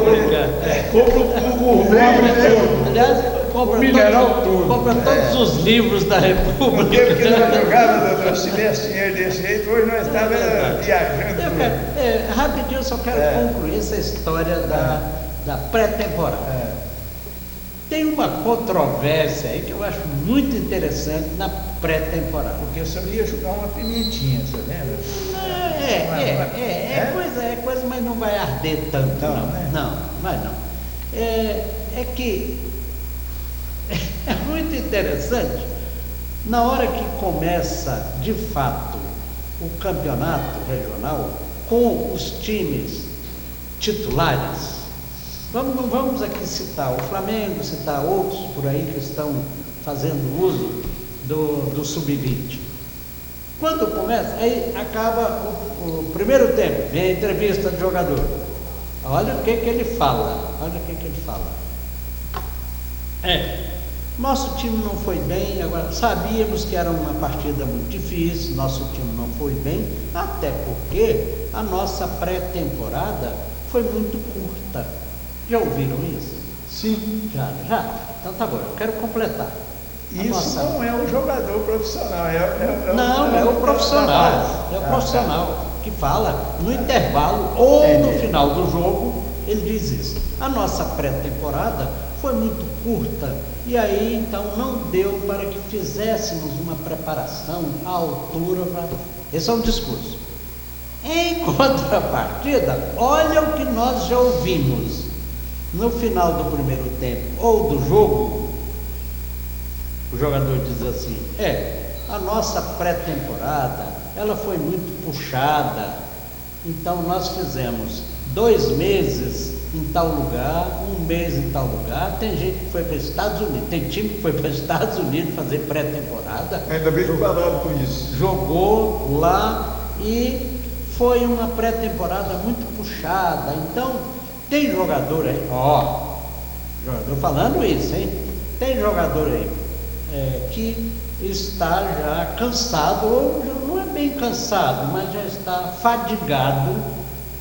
compra o governo.
Aliás, compra,
Mineral todo.
compra todos os livros da
O
República.
tempo que nós jogávamos, doutor, se tivesse dinheiro desse jeito, hoje nós estávamos viajando.
Rapidinho, eu só quero concluir essa história da pré-temporada. Tem uma controvérsia aí que eu acho muito interessante na pré-temporada.
Porque o senhor ia jogar uma pimentinha, você lembra?
É coisa, mas não vai arder tanto,
Não,
não.
né?
Não, vai não. É que é muito interessante, na hora que começa, de fato, o campeonato regional, com os times titulares. Vamos aqui citar o Flamengo, citar outros por aí que estão fazendo uso do sub-20. Quando começa, aí acaba o primeiro tempo, vem a entrevista do jogador. Olha o que ele fala, nosso time não foi bem, agora sabíamos que era uma partida muito difícil, nosso time não foi bem, até porque a nossa pré-temporada foi muito curta. Já ouviram isso?
Sim.
Já? Então tá bom, eu quero completar.
Isso não é o jogador profissional,
Não, é o profissional. É o profissional que fala no intervalo ou no final do jogo, ele diz isso. A nossa pré-temporada foi muito curta e aí então não deu para que fizéssemos uma preparação à altura. Esse é um discurso. Em contrapartida, olha o que nós já ouvimos. No final do primeiro tempo ou do jogo, o jogador diz assim: a nossa pré-temporada, ela foi muito puxada, então nós fizemos 2 meses em tal lugar, 1 mês em tal lugar. Tem gente que foi para os Estados Unidos, tem time que foi para os Estados Unidos fazer pré-temporada.
Ainda bem que pararam com isso.
Jogou lá e foi uma pré-temporada muito puxada. Então, tem jogador aí, jogador falando isso, hein? Tem jogador aí que está já cansado, ou não é bem cansado, mas já está fadigado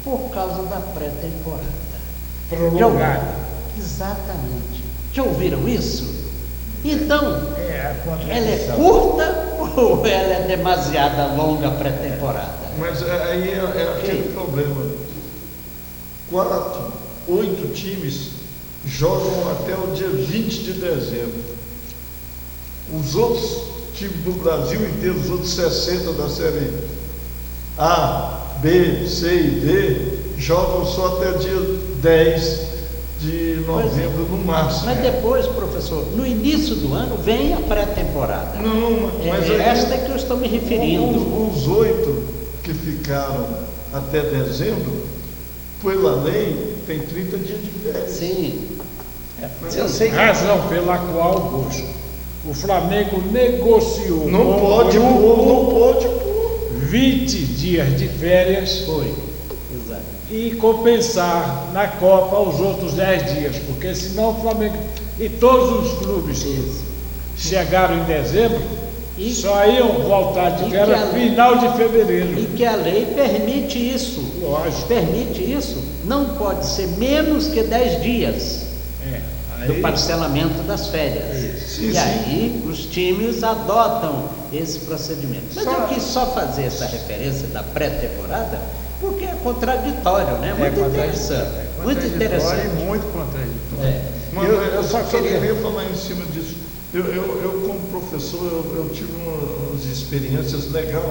por causa da pré-temporada.
Prolongada.
Exatamente. Já ouviram isso? Então,
a
ela é
contradição.
curta ou ela é demasiada longa pré-temporada?
Mas aí é aquele problema. 8 times jogam até o dia 20 de dezembro. Os outros times do Brasil inteiro, os outros 60 da série A, B, C e D, jogam só até dia 10 de novembro no máximo.
Mas depois, professor, no início do ano vem a pré-temporada.
Não, mas aí,
esta é que eu estou me referindo.
Os 8 que ficaram até dezembro, pela lei, tem 30 dias de férias.
Sim.
Eu sei que
Razão pela qual, Bosco, o Flamengo negociou
Não
com
pode
o grupo
pôr, não pode pôr.
20 dias de férias
Foi. Exato.
e compensar na Copa os outros 10 dias, porque senão o Flamengo e todos os clubes que chegaram em dezembro
E-
só iam voltar de
e
férias
que a-
final de fevereiro.
E que a lei permite isso.
Lógico.
Permite isso. Não pode ser menos que 10 dias do
Aí,
parcelamento das férias.
Sim,
E
sim.
aí os times adotam esse procedimento. Mas eu quis só fazer essa referência da pré-temporada, porque é contraditório, né? Muito interessante. Muito interessante.
E muito contraditório.
É.
Mas
Eu só queria
falar em cima disso. Eu como professor, eu tive umas experiências legais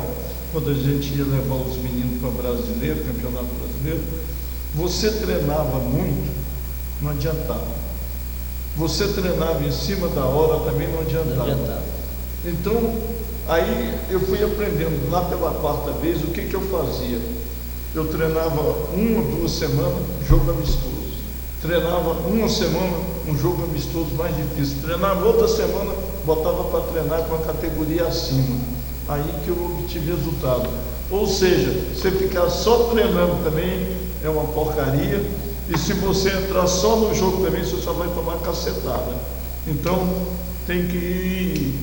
quando a gente ia levar os meninos para brasileiro, campeonato brasileiro. Você treinava muito, não adiantava. Você treinava em cima da hora, também não
Não
adiantava.
adiantava.
Então, aí eu fui aprendendo lá pela 4ª vez o que eu fazia. Eu treinava 1 ou 2 semanas, jogo amistoso. Treinava uma semana, um jogo amistoso mais difícil. Treinava outra semana, botava para treinar com a categoria acima. Aí que eu obtive resultado. Ou seja, você ficar só treinando também é uma porcaria. E se você entrar só no jogo também, você só vai tomar cacetada. Então, tem que ir,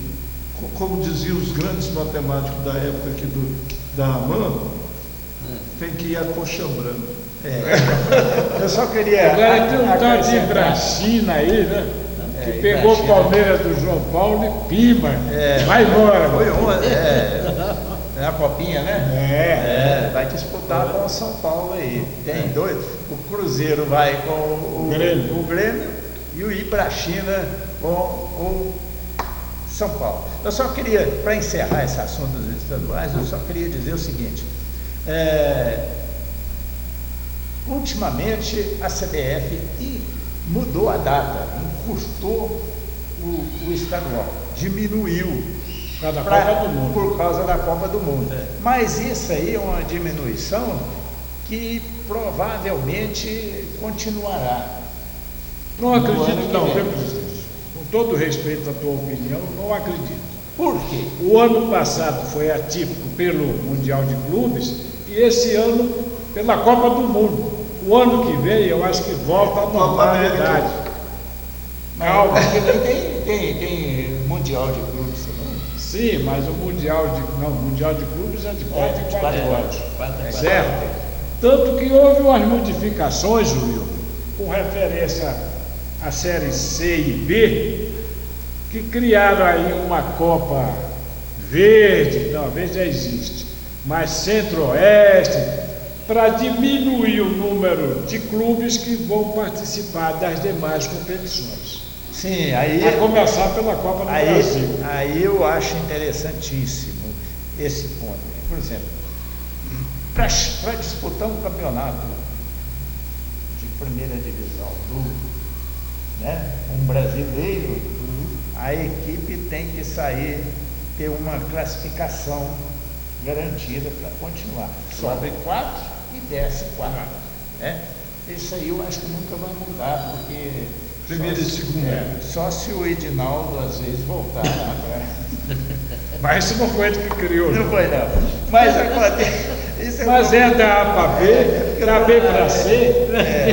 como diziam os grandes matemáticos da época aqui da AMAN, tem que ir acochambrando.
Eu só queria.
agora tem um tal de
acrescentar.
Ibrachina aí, né? Que
É,
pegou o
Ibrachina.
Palmeiras do João Paulo e pimba.
É.
Vai embora.
Foi uma, é a copinha, né?
É.
Vai disputar com o São Paulo aí. Tem 2. O Cruzeiro vai com o Grêmio e o Ibrachina com o São Paulo. Eu só queria, para encerrar esse assunto dos estaduais, eu só queria dizer o seguinte. Ultimamente a CBF mudou a data, encurtou o estadual, diminuiu
Por causa da Copa do Mundo.
por causa da Copa do Mundo. Mas isso aí é uma diminuição que provavelmente continuará.
Não
No ano
acredito,
que
não,
vem.
viu, presidente? Com todo respeito à tua opinião, não acredito.
Por quê?
O ano passado foi atípico pelo Mundial de Clubes e esse ano pela Copa do Mundo. O ano que vem eu acho que volta à normalidade. Calma.
Porque tem Mundial de Clubes também.
Sim, mas o Mundial de Clubes é de 4 em 4 anos. Certo? Tanto que houve umas modificações, Will, com referência à série C e B, que criaram aí uma Copa Verde, não, verde já existe, mas Centro-Oeste, para diminuir o número de clubes que vão participar das demais competições.
Sim, aí.
A começar pela Copa do Brasil.
Aí eu acho interessantíssimo esse ponto. Por exemplo, para disputar um campeonato de primeira divisão, um brasileiro, a equipe tem que ter uma classificação garantida para continuar. Sobe 4 e desce 4. Né? Isso aí eu acho que nunca vai mudar, porque
Primeira e segunda.
só se o Edinaldo às vezes voltar lá pra...
Mas isso não foi ele que criou.
Não foi não. Mas acontece. Isso
Mas é da A para B, da B para C,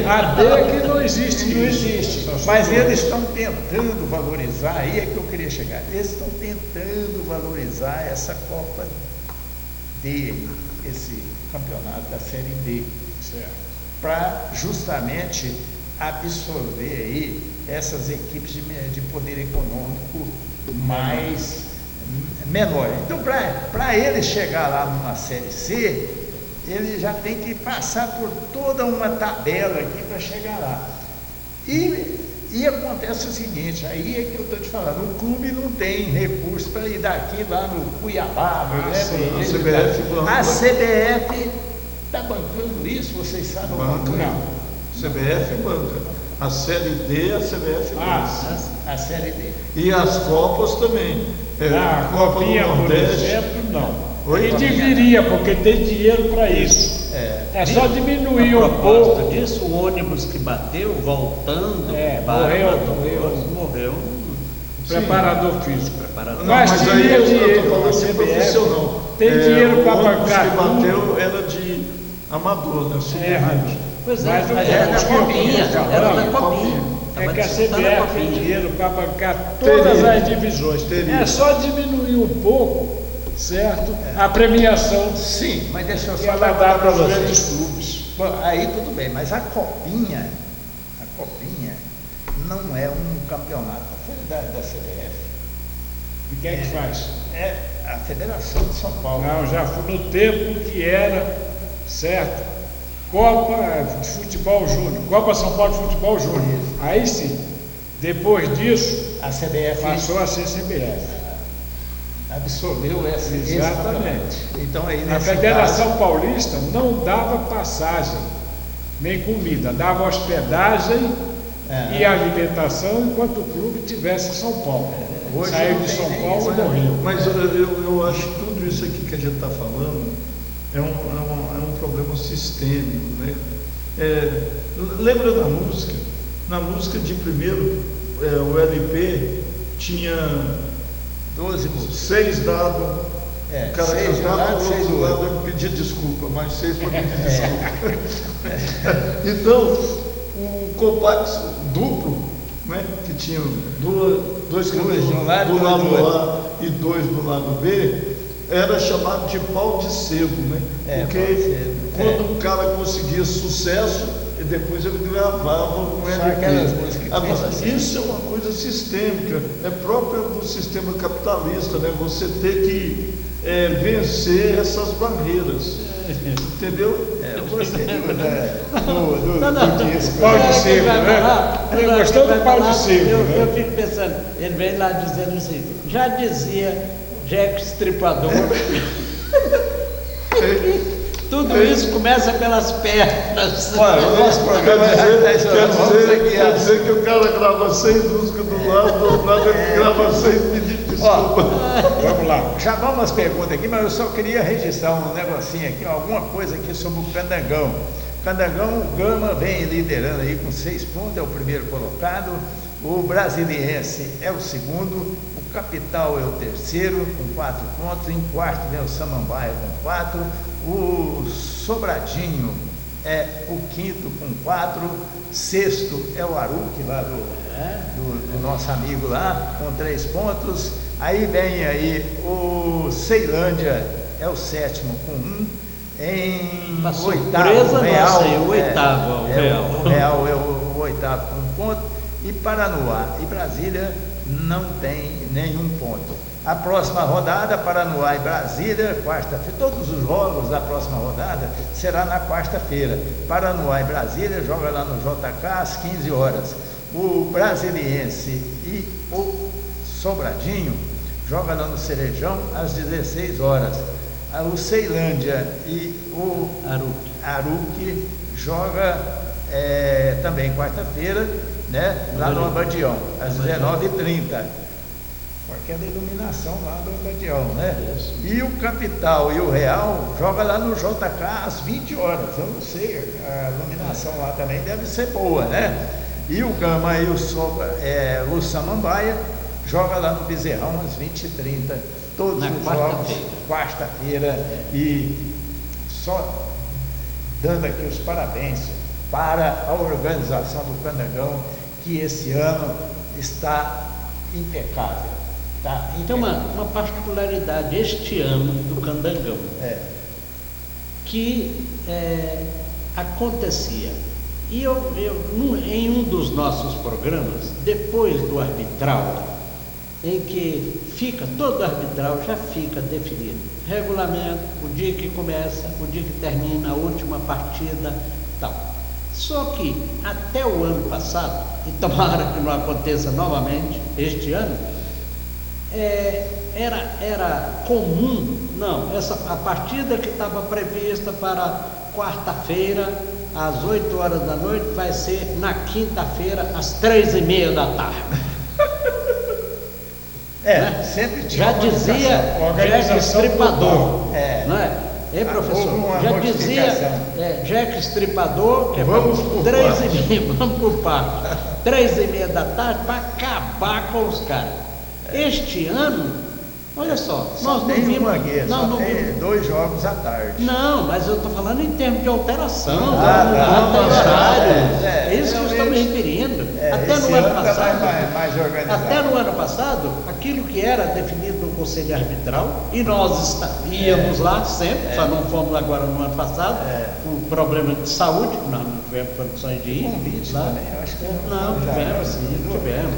a D é que não existe.
Não
isso.
existe.
Só
Mas
sobrou.
eles estão tentando valorizar, aí é que eu queria chegar. Eles estão tentando valorizar essa Copa D, esse campeonato da Série D,
Certo.
para justamente absorver aí essas equipes de poder econômico mais menor. Então, para ele chegar lá numa Série C, ele já tem que passar por toda uma tabela aqui para chegar lá. E acontece o seguinte, aí é que eu estou te falando, o clube não tem recurso para ir daqui lá no Cuiabá, a CBF está bancando isso, vocês sabem?
Banca. Não. CBF banca. A Série D, a CBF banca.
A Série D.
E as Copas também.
A Copinha, por exemplo, não.
Oi?
E deveria, porque tem dinheiro para isso. É só diminuir um pouco.
Disso, o ônibus que bateu, voltando, morreu.
O preparador físico.
Não, mas aí eu estou falando assim profissional.
Tem dinheiro para bancar.
O ônibus que bateu era de amador, né?
Pois é,
Mas
era da Copinha. Era da Copinha.
É que a CBF tem dinheiro para bancar todas as divisões. É só diminuir um pouco, certo? A premiação.
Sim, mas deixa eu só
ela dá para os grandes clubes.
Bom, aí tudo bem, mas a Copinha não é um campeonato da CBF.
E quem é que faz?
É a Federação de São Paulo.
Não, já foi no tempo que era, certo? Copa de Futebol Júnior, Copa São Paulo de Futebol Júnior. Aí sim, depois disso,
a CBF
passou a ser CBF.
Absorveu essa.
Exatamente.
Então, aí,
a Federação Paulista não dava passagem, nem comida, dava hospedagem e alimentação enquanto o clube estivesse em São Paulo.
Hoje
saiu de São Paulo e morreu.
Mas eu acho que tudo isso aqui que a gente está falando é um problema sistêmico, né? Lembra da música? Na música de primeiro, o LP tinha
12 músicas.
6 dados. O cara cantava, o outro lado eu pedia desculpa, mas 6 para pedir desculpa. Então, o complexo duplo, né, que tinha dois cantores do lado A e 2 do lado B, era chamado de pau de sebo, né? Porque quando o cara conseguia sucesso, e depois ele gravava um LP. Agora, isso é uma coisa sistêmica, é própria do sistema capitalista, né? Você ter que vencer essas barreiras. Entendeu?
Eu gostei do disco.
Pau de sebo, né? Ele gostou do pau de sebo.
Eu fico pensando, ele vem lá dizendo assim, já dizia Jack Stripador. Tudo isso começa pelas pernas.
Olha, o nosso programa quer dizer que o cara grava 6 músicas do lado ele grava 6 pedidos de desculpa.
Vamos lá.
Já vamos às perguntas aqui, mas eu só queria registrar um negocinho aqui, alguma coisa aqui sobre o Candangão. Candangão, o Gama vem liderando aí com 6 pontos, é o primeiro colocado. O Brasiliense é o segundo, o Capital é o terceiro com 4 pontos, em quarto vem o Samambaia com 4, o Sobradinho é o quinto com 4, sexto é o Aruque lá do nosso amigo lá com 3 pontos, aí vem aí o Ceilândia é o sétimo com 1, em oitavo, o Real é o oitavo com 1 ponto, e Paranoá e Brasília não tem nenhum ponto. A próxima rodada, Paranoá e Brasília, quarta-feira, todos os jogos da próxima rodada será na quarta-feira. Paranoá e Brasília joga lá no JK às 15 horas. O Brasiliense e o Sobradinho joga lá no Cerejão às 16 horas. O Ceilândia e o Aruque joga também quarta-feira, né, lá no Abadião, às 19h30. Com aquela iluminação lá do Abadião, né? E o Capital e o Real joga lá no JK às 20 horas. Eu não sei, a iluminação lá também deve ser boa, né? E o Gama e o Samambaia joga lá no Bezerrão às 20h30. Todos os jogos, quarta-feira. E só dando aqui os parabéns para a organização do Candangão, que esse ano está impecável.
Tem uma particularidade este ano do Candangão, que acontecia, e em um dos nossos programas, depois do arbitral, em que fica, todo arbitral já fica definido. Regulamento, o dia que começa, o dia que termina, a última partida, tal. Só que até o ano passado, e tomara que não aconteça novamente este ano, era comum, não, a partida que estava prevista para quarta-feira, às 8 horas da noite, vai ser na quinta-feira, às 3h30 da tarde.
Sempre tinha
Já dizia Jack Estripador, não é? Hein, professor? Já dizia Jack Estripador, que
vamos por
3h30, vamos por parte, 3h30 da tarde, para acabar com os caras. Este ano, olha só, nós não vimos.
Não tem 2 jogos à tarde.
Não, mas eu estou falando em termos de alteração, é isso que eu estou me referindo. Até no ano passado, até no ano passado, aquilo que era definido no Conselho Arbitral, e nós íamos lá sempre, só não fomos agora no ano passado, por problema de saúde, que nós não tivemos condições de ir.
Convite
lá.
também, eu acho que
não tivemos.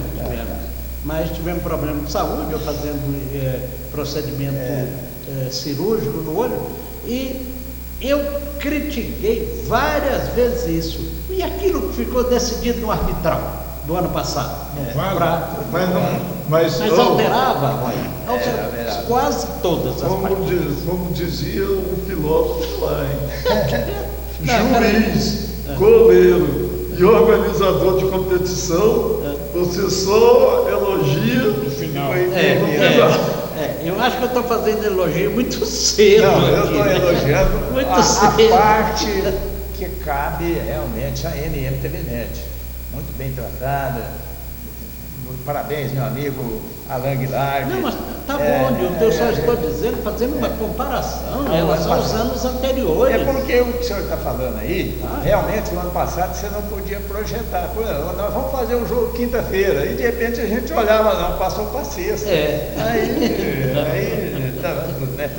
Mas tivemos problema de saúde, eu fazendo procedimento cirúrgico no olho, e eu critiquei várias vezes isso. E aquilo que ficou decidido no arbitral do ano passado?
Mas
alterava quase todas as partidas.
Como dizia o filósofo lá, juiz, goleiro e organizador de competição, você só elogia
no final.
Eu acho que eu estou fazendo elogio muito cedo.
Não, eu estou elogiando
muito cedo.
A parte que cabe realmente à NMTVNet. Muito bem tratada. Parabéns, meu amigo Alain Guilherme.
Não, mas tá bom, eu só estou dizendo, fazendo uma comparação em relação aos anos anteriores.
É porque o que o senhor está falando aí, realmente no ano passado você não podia projetar. Pô, nós vamos fazer o jogo quinta-feira, e de repente a gente olhava, não, passou para sexta. Aí tá tudo, né?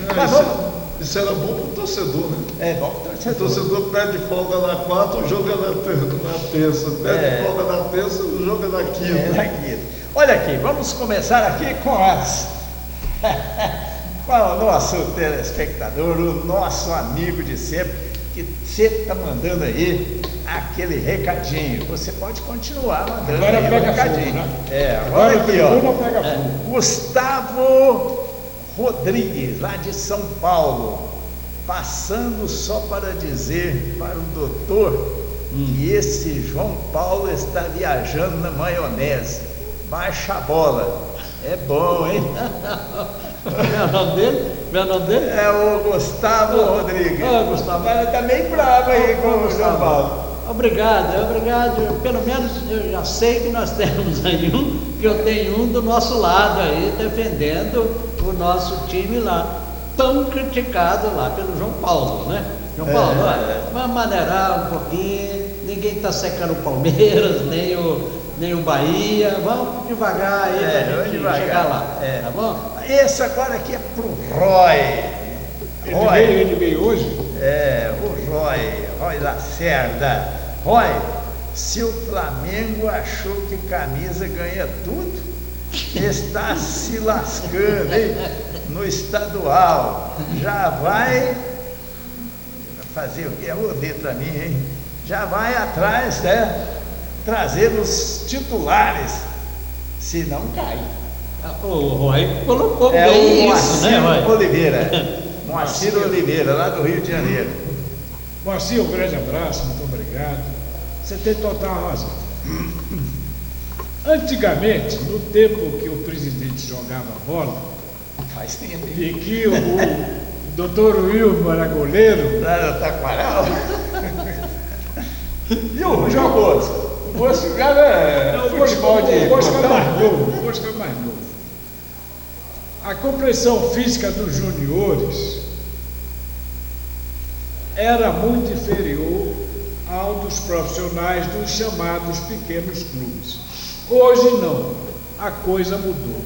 Isso era bom para o torcedor, né?
É bom para o torcedor.
O torcedor pede folga na quarta, o jogo é na terça. Pede folga na terça, o jogo é na quinta.
Olha aqui, vamos começar aqui com com o nosso telespectador, o nosso amigo de sempre, que sempre está mandando aí aquele recadinho. Você pode continuar mandando
agora
aí
pega
o recadinho.
Fogo, né?
Agora aqui,
pega fogo.
Gustavo Rodrigues, lá de São Paulo, passando só para dizer para o doutor que esse João Paulo está viajando na maionese. Baixa a bola. É bom, hein?
Meu nome dele?
É o Gustavo Rodrigues.
Gustavo.
Ele está meio bravo aí com o João Paulo.
Obrigado. Pelo menos eu já sei que nós temos aí que eu tenho um do nosso lado aí, defendendo o nosso time lá, tão criticado lá pelo João Paulo, né? João Paulo, vamos maneirar um pouquinho, ninguém está secando o Palmeiras, nem o Bahia, vamos devagar aí pra gente chegar lá, tá bom?
Esse agora aqui é pro Roy.
Ele veio hoje?
O Roy Lacerda. Roy, se o Flamengo achou que camisa ganha tudo, está se lascando, hein? No estadual. Já vai fazer o que? É o pra mim, hein? Já vai atrás, né? Trazer os titulares, se não cai.
O Roy colocou bem isso, né, Roy?
Moacir Oliveira, lá do Rio de Janeiro.
Moacir, um grande abraço, muito obrigado. Você tem total razão. Antigamente, no tempo que o presidente jogava bola,
faz tempo, hein?
E que o doutor Wilmo era goleiro.
Lá no Taquaral. E o João Bosco? O Bosco jogava futebol de
Bosco é mais novo. A compreensão física dos juniores era muito inferior ao dos profissionais dos chamados pequenos clubes. Hoje não, a coisa mudou.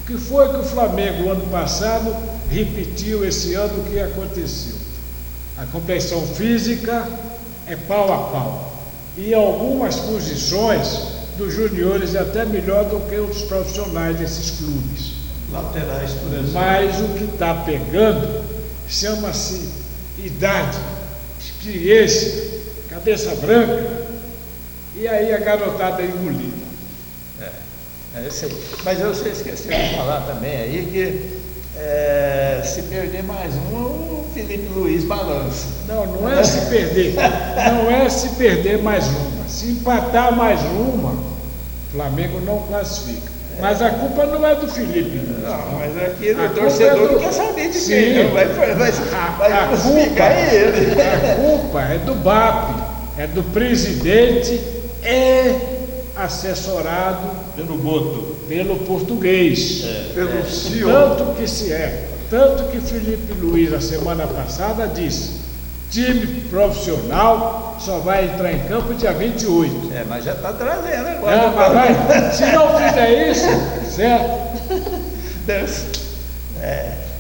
O que foi que o Flamengo, ano passado, repetiu esse ano o que aconteceu? A compreensão física é pau a pau. E em algumas posições dos juniores é até melhor do que os profissionais desses clubes.
Laterais, por exemplo.
Mas o que está pegando chama-se idade, experiência, cabeça branca, e aí a garotada é engolida.
É isso aí. Mas você esqueceu de falar também aí que se perder mais um, o Felipe Luiz balança.
Não é se perder, não é se perder mais uma. Se empatar mais uma, o Flamengo não classifica. Mas a culpa não é do Felipe Luiz.
Não, mas aqui
A
o torcedor
culpa é
não quer saber de
Sim.
quem, não. Vai
A
crucificar ele.
A culpa é do BAP, é do presidente assessorado
Pelo Boto.
pelo português.
Pelo CEO.
Tanto que Felipe Luiz, a semana passada, disse: time profissional só vai entrar em campo dia 28.
Mas já está trazendo agora.
Se não fizer isso, certo?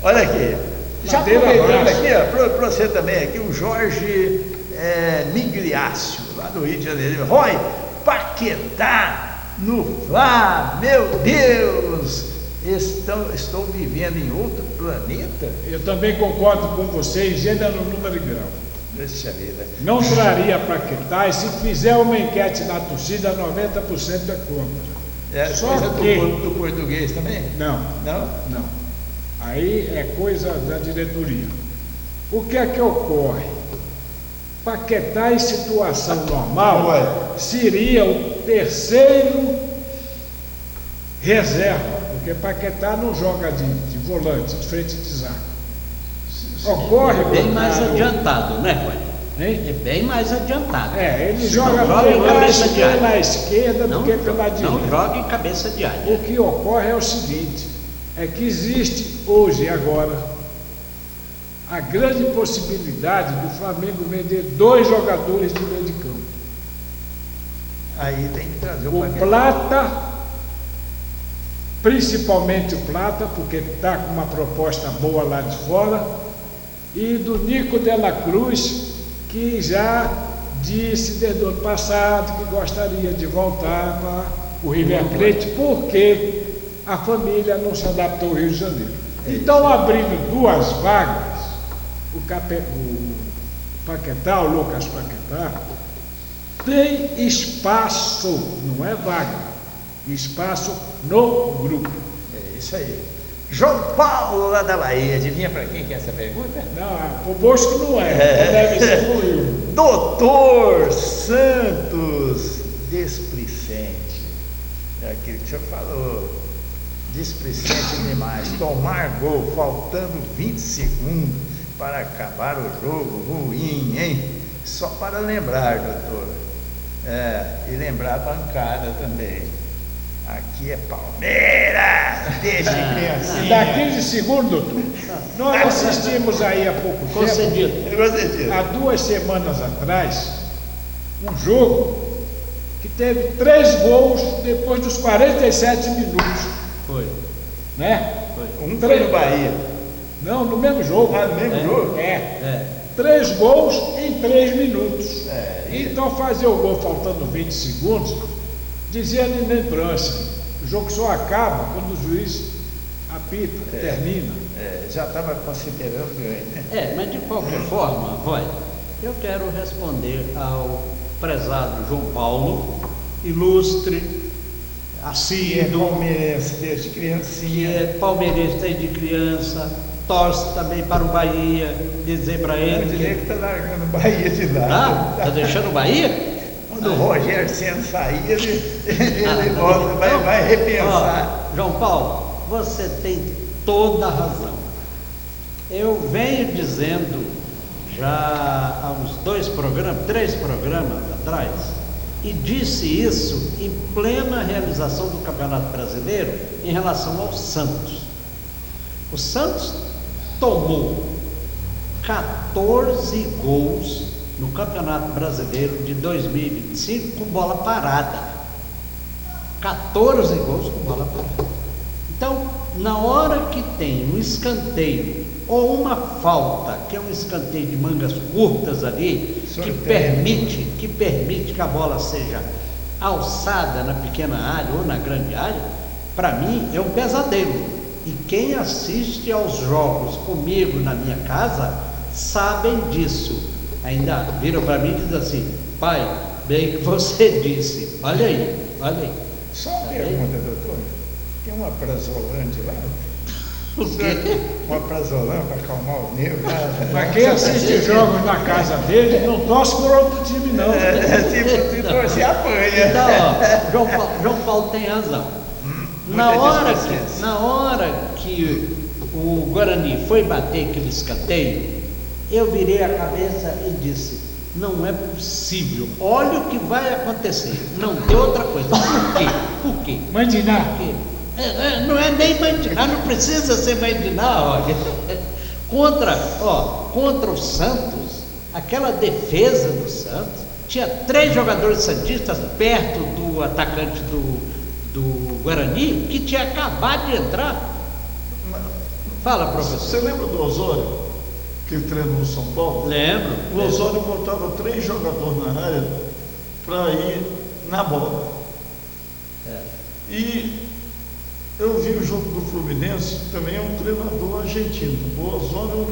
Olha aqui. Já
Ladeira
aproveitando
abaixo.
aqui, para você também, aqui o Jorge Migliácio, lá do Rio de Janeiro. Roy, Paquetá no Fla, meu Deus! Estou vivendo em outro planeta?
Eu também concordo com você em gênero, número e grau.
Deixa vida.
Não traria Paquetá, e se fizer uma enquete na torcida, 90% é contra. Só
Coisa
que...
do português também?
Não.
Não?
Aí é coisa da diretoria. O que é que ocorre? Paquetá em situação normal seria o terceiro reserva, porque Paquetá não joga de volante, de frente de zaga. Ocorre
Bem mais
Claro.
adiantado, né, pai?
Hein?
É bem mais adiantado.
Ele
Se
joga
não joga em cabeça de área.
pela esquerda do que pela direita.
Não joga em cabeça de área.
O que ocorre é o seguinte, é que existe hoje e agora a grande possibilidade do Flamengo vender 2 jogadores de meio de campo.
Aí tem que trazer
O
Paquetá.
Plata, principalmente o Plata, porque está com uma proposta boa lá de fora, e do Nico de la Cruz, que já disse desde o ano passado que gostaria de voltar para o River Plate, porque a família não se adaptou ao Rio de Janeiro. Então, abrindo 2 vagas, o Paquetá, o Lucas Paquetá, tem espaço, não é vaga, espaço no grupo.
É isso aí. João Paulo, lá da Bahia. Adivinha para quem que é essa pergunta?
Não, o Bosco não é, deve ser por eu.
Doutor Santos Displicente. É aquilo que o senhor falou. Displicente demais. Tomar gol faltando 20 segundos para acabar o jogo. Ruim, hein? Só para lembrar, doutor. E lembrar a bancada também. Aqui é Palmeiras, desde criancinha.
Dá 15 segundos, doutor. Nós assistimos aí há pouco tempo,
Concedido.
Eu gostei disso.
há 2 semanas atrás, um jogo que teve 3 gols depois dos 47 minutos,
Foi.
né?
Foi.
Um foi no Bahia.
Não, no mesmo jogo.
No mesmo jogo?
3 gols em 3 minutos.
E-
Então fazer o gol faltando 20 segundos, dizia na imprensa, o jogo só acaba quando o juiz apita, termina.
Já estava considerando ganho, né?
Mas de qualquer forma, Roy, eu quero responder ao prezado João Paulo, ilustre,
Que é
assíduo,
palmeirense desde
que
criancinha.
é palmeirense desde criança, torce também para o Bahia, dizer para
Eu
ele
diria
que...
que está largando o Bahia de lado.
Tá deixando o Bahia?
Quando o Rogério Ceni sair, ele volta, vai repensar.
Ó, João Paulo, você tem toda a razão. Eu venho dizendo já há uns 3 programas atrás, e disse isso em plena realização do Campeonato Brasileiro em relação ao Santos. O Santos tomou 14 gols no Campeonato Brasileiro de 2025 com bola parada. 14 gols com bola parada. Então, na hora que tem um escanteio ou uma falta, que é um escanteio de mangas curtas ali, que
Sorteio.
permite que a bola seja alçada na pequena área ou na grande área, para mim é um pesadelo. E quem assiste aos jogos comigo na minha casa sabem disso. Ainda viram para mim e dizem assim: pai, bem que você disse, olha aí, olha aí.
Só uma pergunta, doutor. Tem uma prazolante lá?
O quê?
Uma prazolante para acalmar o nervo lá?
Mas quem assiste jogos na casa dele não torce por outro time, não.
Tipo, você apanha.
Então, ó, João Paulo tem razão. Na hora que o Guarani foi bater aquele escanteio, eu virei a cabeça e disse: não é possível, olha o que vai acontecer, não tem outra coisa. Por quê? Por quê?
Mandinar.
Por quê? Não é nem mandinar, não precisa ser mandinar, olha. Contra o Santos, aquela defesa do Santos, tinha 3 jogadores santistas perto do atacante do Guarani, que tinha acabado de entrar. Fala, professor.
Você lembra do Osório, que treinou no São Paulo?
Lembro.
O Osório botava 3 jogadores na área para ir na bola. E eu vi o jogo do Fluminense, também é um treinador argentino. O Osório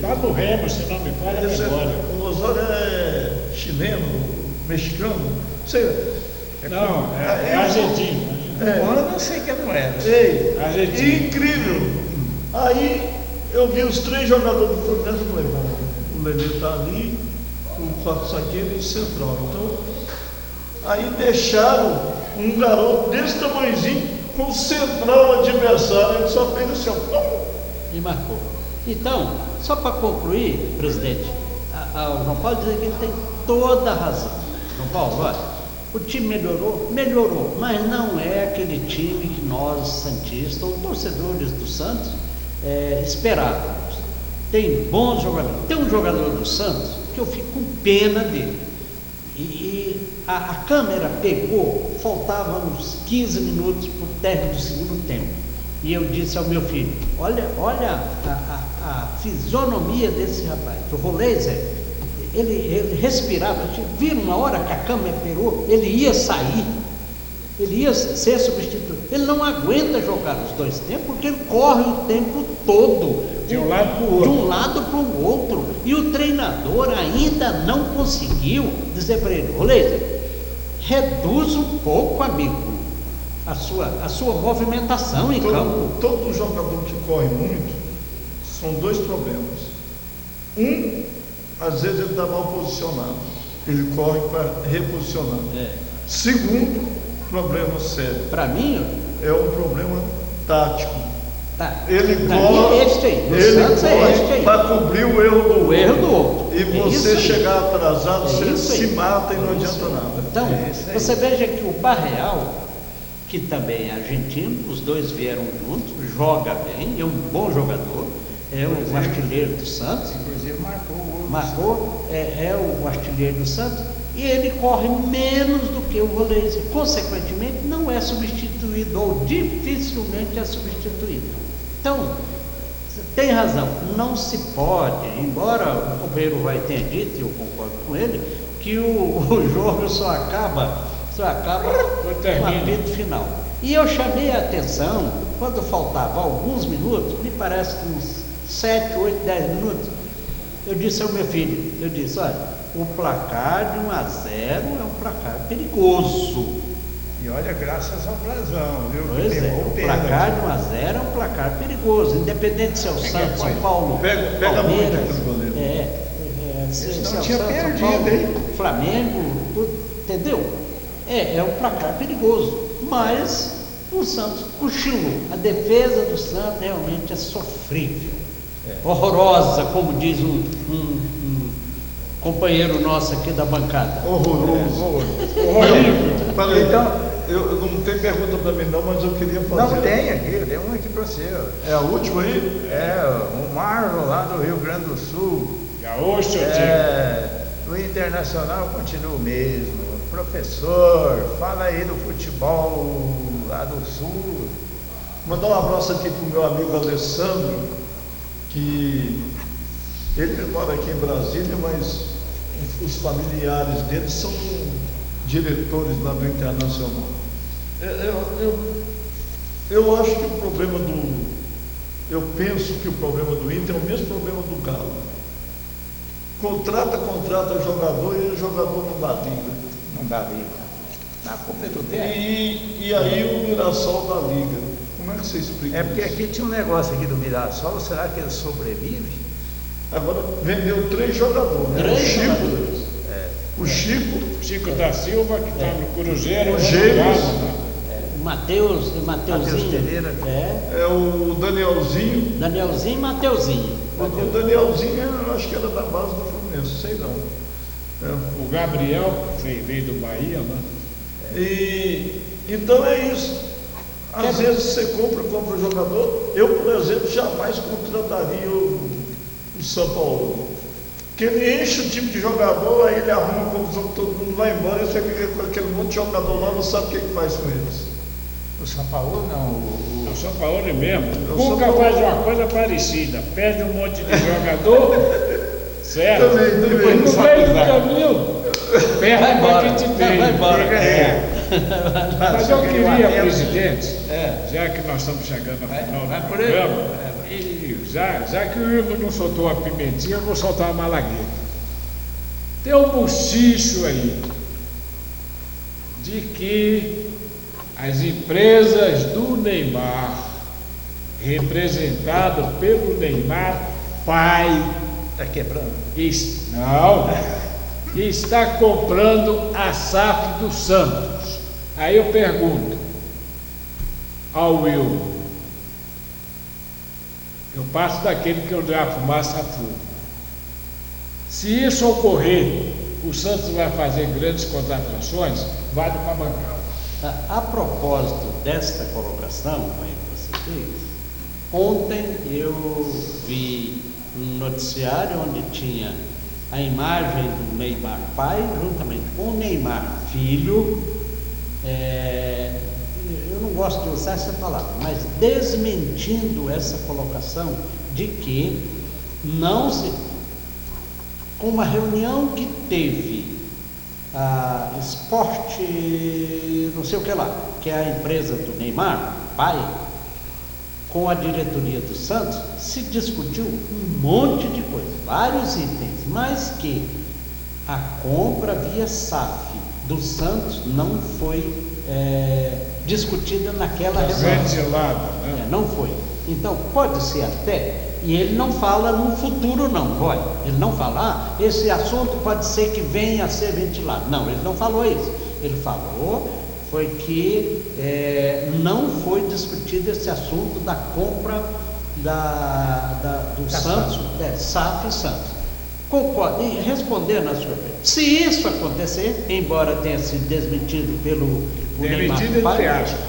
Lá no Remo, se não me falha a memória.
o Osório é chileno, mexicano, sei.
Não, é argentino.
Eu não sei que não era.
Ei,
Argentino.
incrível. Aí eu vi os 3 jogadores do Fluminense, eu falei, bom, o Lelê está ali, o quarto zagueiro e o central. Então, aí deixaram um garoto desse tamanhozinho com o central adversário, ele só fez assim, ó,
E marcou. Então, só para concluir, presidente, o João Paulo diz que ele tem toda a razão. João Paulo, olha, o time melhorou? Melhorou, mas não é aquele time que nós, santistas, ou torcedores do Santos, esperávamos. Tem bons jogadores. Tem um jogador do Santos que eu fico com pena dele. E a câmera pegou, faltavam uns 15 minutos para o término do segundo tempo. E eu disse ao meu filho: olha a fisionomia desse rapaz. O Roleiser, ele respirava. Viram na hora que a câmera pegou, ele ia sair, ele ia ser substituído. Ele não aguenta jogar os 2 tempos, porque ele corre o tempo todo.
De um lado para o outro.
De um lado para o outro. E o treinador ainda não conseguiu dizer para ele: Roleiser, reduz um pouco, amigo, a sua movimentação em campo.
Todo jogador que corre muito, são 2 problemas. Às vezes ele está mal posicionado, ele corre para reposicionar. Segundo problema sério,
Para mim,
é um problema tático.
tá.
Ele
Pra mim é este aí. No Santos é este
corre
aí.
para cobrir o erro do
O erro do outro.
E
É
você
isso aí.
chegar atrasado,
É
você
isso aí.
se mata e não
É isso
adianta
aí.
nada.
Então,
É isso aí.
você veja que o Barreal, que também é argentino, os 2 vieram juntos, joga bem, é um bom jogador, é o artilheiro do Santos,
Inclusive marcou o gol.
marcou, é o artilheiro do Santos, e ele corre menos do que o Roleiser, consequentemente não é substituído, ou dificilmente é substituído. Então, você tem razão, não se pode, embora o companheiro vai tenha dito, e eu concordo com ele, que o jogo só acaba com o apito final. E eu chamei a atenção, quando faltavam alguns minutos, me parece que uns 7, 8, 10 minutos, eu disse ao meu filho, olha, o placar de 1-0 é um placar perigoso.
E olha, graças ao Brazão, viu?
Pois
Que
é,
pegou
o
pênalti.
placar de 1-0 é um placar perigoso, independente se é o Santos, São Paulo,
Pega
Palmeiras,
muito aquele goleiro.
se
Eles
é
não
o
tinham
Santos, São
perdido,
Paulo,
hein?
Flamengo, tudo, entendeu? É um placar perigoso, mas o Santos cochilou. A defesa do Santos realmente é sofrível, horrorosa, como diz um companheiro nosso aqui da bancada.
Horroroso. Peraí,
Então-
eu não tem pergunta para mim não, mas eu queria fazer.
Não tem aqui, eu dei um aqui para você. Ó.
É a última aí?
O Marlon lá do Rio Grande do Sul.
Gaúcho, tio.
O Internacional continua o mesmo. Professor, fala aí do futebol lá do Sul.
Mandar um abraço aqui para o meu amigo Alessandro, que ele mora aqui em Brasília, mas os familiares dele diretores lá do Internacional. Eu acho que o problema eu penso que o problema do Inter é o mesmo problema do Galo. Contrata jogador e o jogador não dá liga.
Não dá liga. Na culpa é do técnico.
E aí o Mirassol dá liga. Como é que você explica
É porque
isso?
aqui tinha um negócio aqui do Mirassol, será que ele sobrevive?
Agora vendeu 3 jogadores. Né?
3
o Chico,
jogadores.
o Chico,
Chico da Silva, que está no Cruzeiro.
O Gêmeos.
O Mateuzinho.
Matheus Pereira.
É.
o Danielzinho.
Danielzinho e Mateuzinho.
O Danielzinho eu acho que era da base do Fluminense, sei não.
O Gabriel, que veio do Bahia, né?
Então é isso. Às vezes você compra o jogador. Eu, por exemplo, jamais contrataria o São Paulo. Porque ele enche o time de jogador, aí ele arruma a confusão, todo mundo vai embora, e você fica com aquele monte de jogador lá, não sabe o que faz com eles.
O São Paulo não.
O São Paulo mesmo.
O
O Cuca
São Paulo-
faz uma coisa parecida, perde um monte de jogador, certo?
Também.
Depois no meio do caminho, perde
Vai embora.
o que tem.
Vai embora.
Mas eu queria, presidente,
É.
já que nós estamos chegando ao final
vai
do
por aí.
programa, e já que o Irmo não soltou a pimentinha, eu vou soltar uma malagueta. Tem um bochicho aí de que as empresas do Neymar, representado pelo Neymar pai,
Está quebrando.
está comprando a SAF do Santos. Aí eu pergunto ao Will, eu passo daquele que eu já fumaça fogo. Se isso ocorrer, o Santos vai fazer grandes contratações, vale uma bancada.
A propósito desta colocação aí que você fez, ontem eu vi um noticiário onde tinha a imagem do Neymar pai, juntamente com o Neymar filho, eu não gosto de usar essa palavra, mas desmentindo essa colocação de que não se, com uma reunião que teve a Esporte, não sei o que lá, que é a empresa do Neymar, pai, com a diretoria do Santos, se discutiu um monte de coisa, vários itens, mas que a compra via SAF do Santos não foi discutida naquela reunião.
Ventilada, né?
Não foi. Então, pode ser até, e ele não fala no futuro não, pode. Ele não fala, esse assunto pode ser que venha a ser ventilado. Não, ele não falou isso. Ele falou foi que não foi discutido esse assunto da compra do Santos, SAF e Santos. Concordo. E respondendo a sua pergunta, se isso acontecer, embora tenha sido desmentido pelo
Demitido
Neymar,
entre aspas,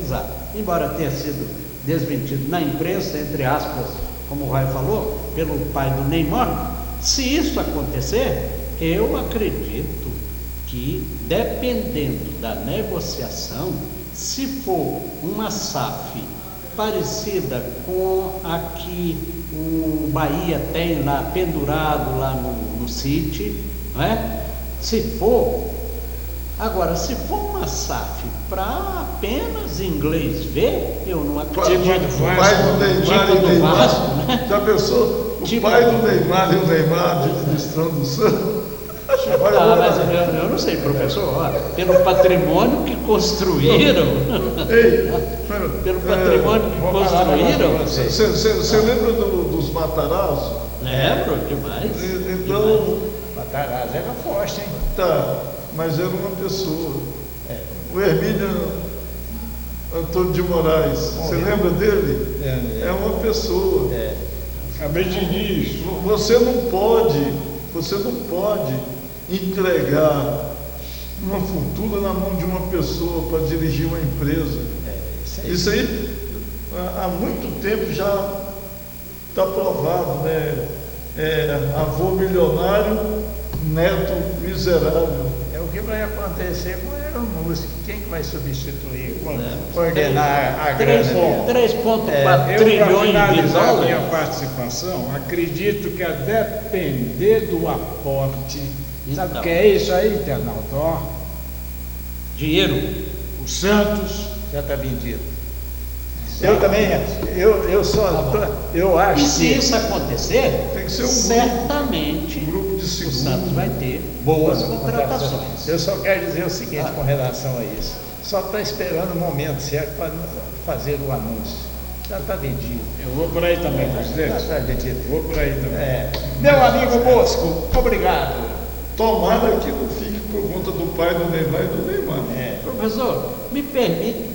exato. Embora tenha sido desmentido na imprensa, entre aspas, como o Rai falou, pelo pai do Neymar, se isso acontecer, eu acredito que, dependendo da negociação, se for uma SAF parecida com a que o Bahia tem lá pendurado lá no City, não é? Se for uma SAF para apenas inglês ver, eu não acredito.
O pai do Neymar e o Neymar.
Vasco, né?
Já pensou? O pai do Neymar e o Neymar administrando o Santos?
Mas eu não sei, professor, pelo patrimônio que construíram, pelo patrimônio que construíram,
Você lembra dos Matarazzo?
lembro demais.
Então,
Matarazzo era forte, hein?
tá, mas era uma pessoa. O Hermínio Antônio de Moraes, você lembra dele? É uma pessoa.
Acabei de dizer.
Você não pode entregar uma fortuna na mão de uma pessoa para dirigir uma empresa. Isso aí há muito tempo já está provado, né? Avô milionário, neto miserável.
É o que vai acontecer com o Elon Musk. Quem que vai substituir, coordenar a grana dele?
3,4
Eu,
trilhões
para
de
finalizar a minha
dólares.
participação, acredito que a depender do aporte, sabe o
Então.
que é isso aí, internauta? Ó,
dinheiro.
O Santos.
Já está vendido. Eu também, eu acho
E se
que
isso acontecer,
Tem que ser um
certamente
grupo de
o
segundo.
Santos vai ter boas contratações.
eu só quero dizer o seguinte com relação a isso. Só está esperando o momento certo para fazer o anúncio. Já está vendido.
Eu vou por aí também,
Já
presidente.
está vendido.
Vou por aí também.
Meu amigo Bosco, obrigado.
Tomara que não fique por conta do pai do Neymar e do Neymar.
Professor, me permite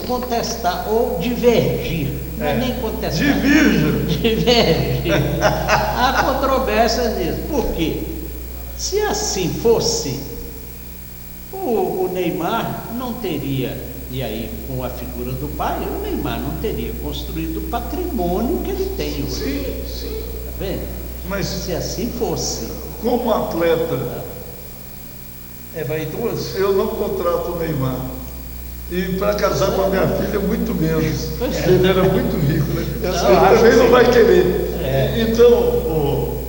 contestar ou divergir. Não é nem contestar.
Divirja.
Divergir. Há controvérsia nisso. Por quê? Se assim fosse, o Neymar não teria, e aí com a figura do pai, o Neymar não teria construído o patrimônio que ele tem hoje.
Sim.
Tá vendo?
Mas
Se assim fosse.
como atleta,
É vaidoso?
eu não contrato o Neymar. E para casar com a minha filha, muito menos. Ele era muito rico, né?
Eu só
Ele
acho
também não
que
vai querer. Então,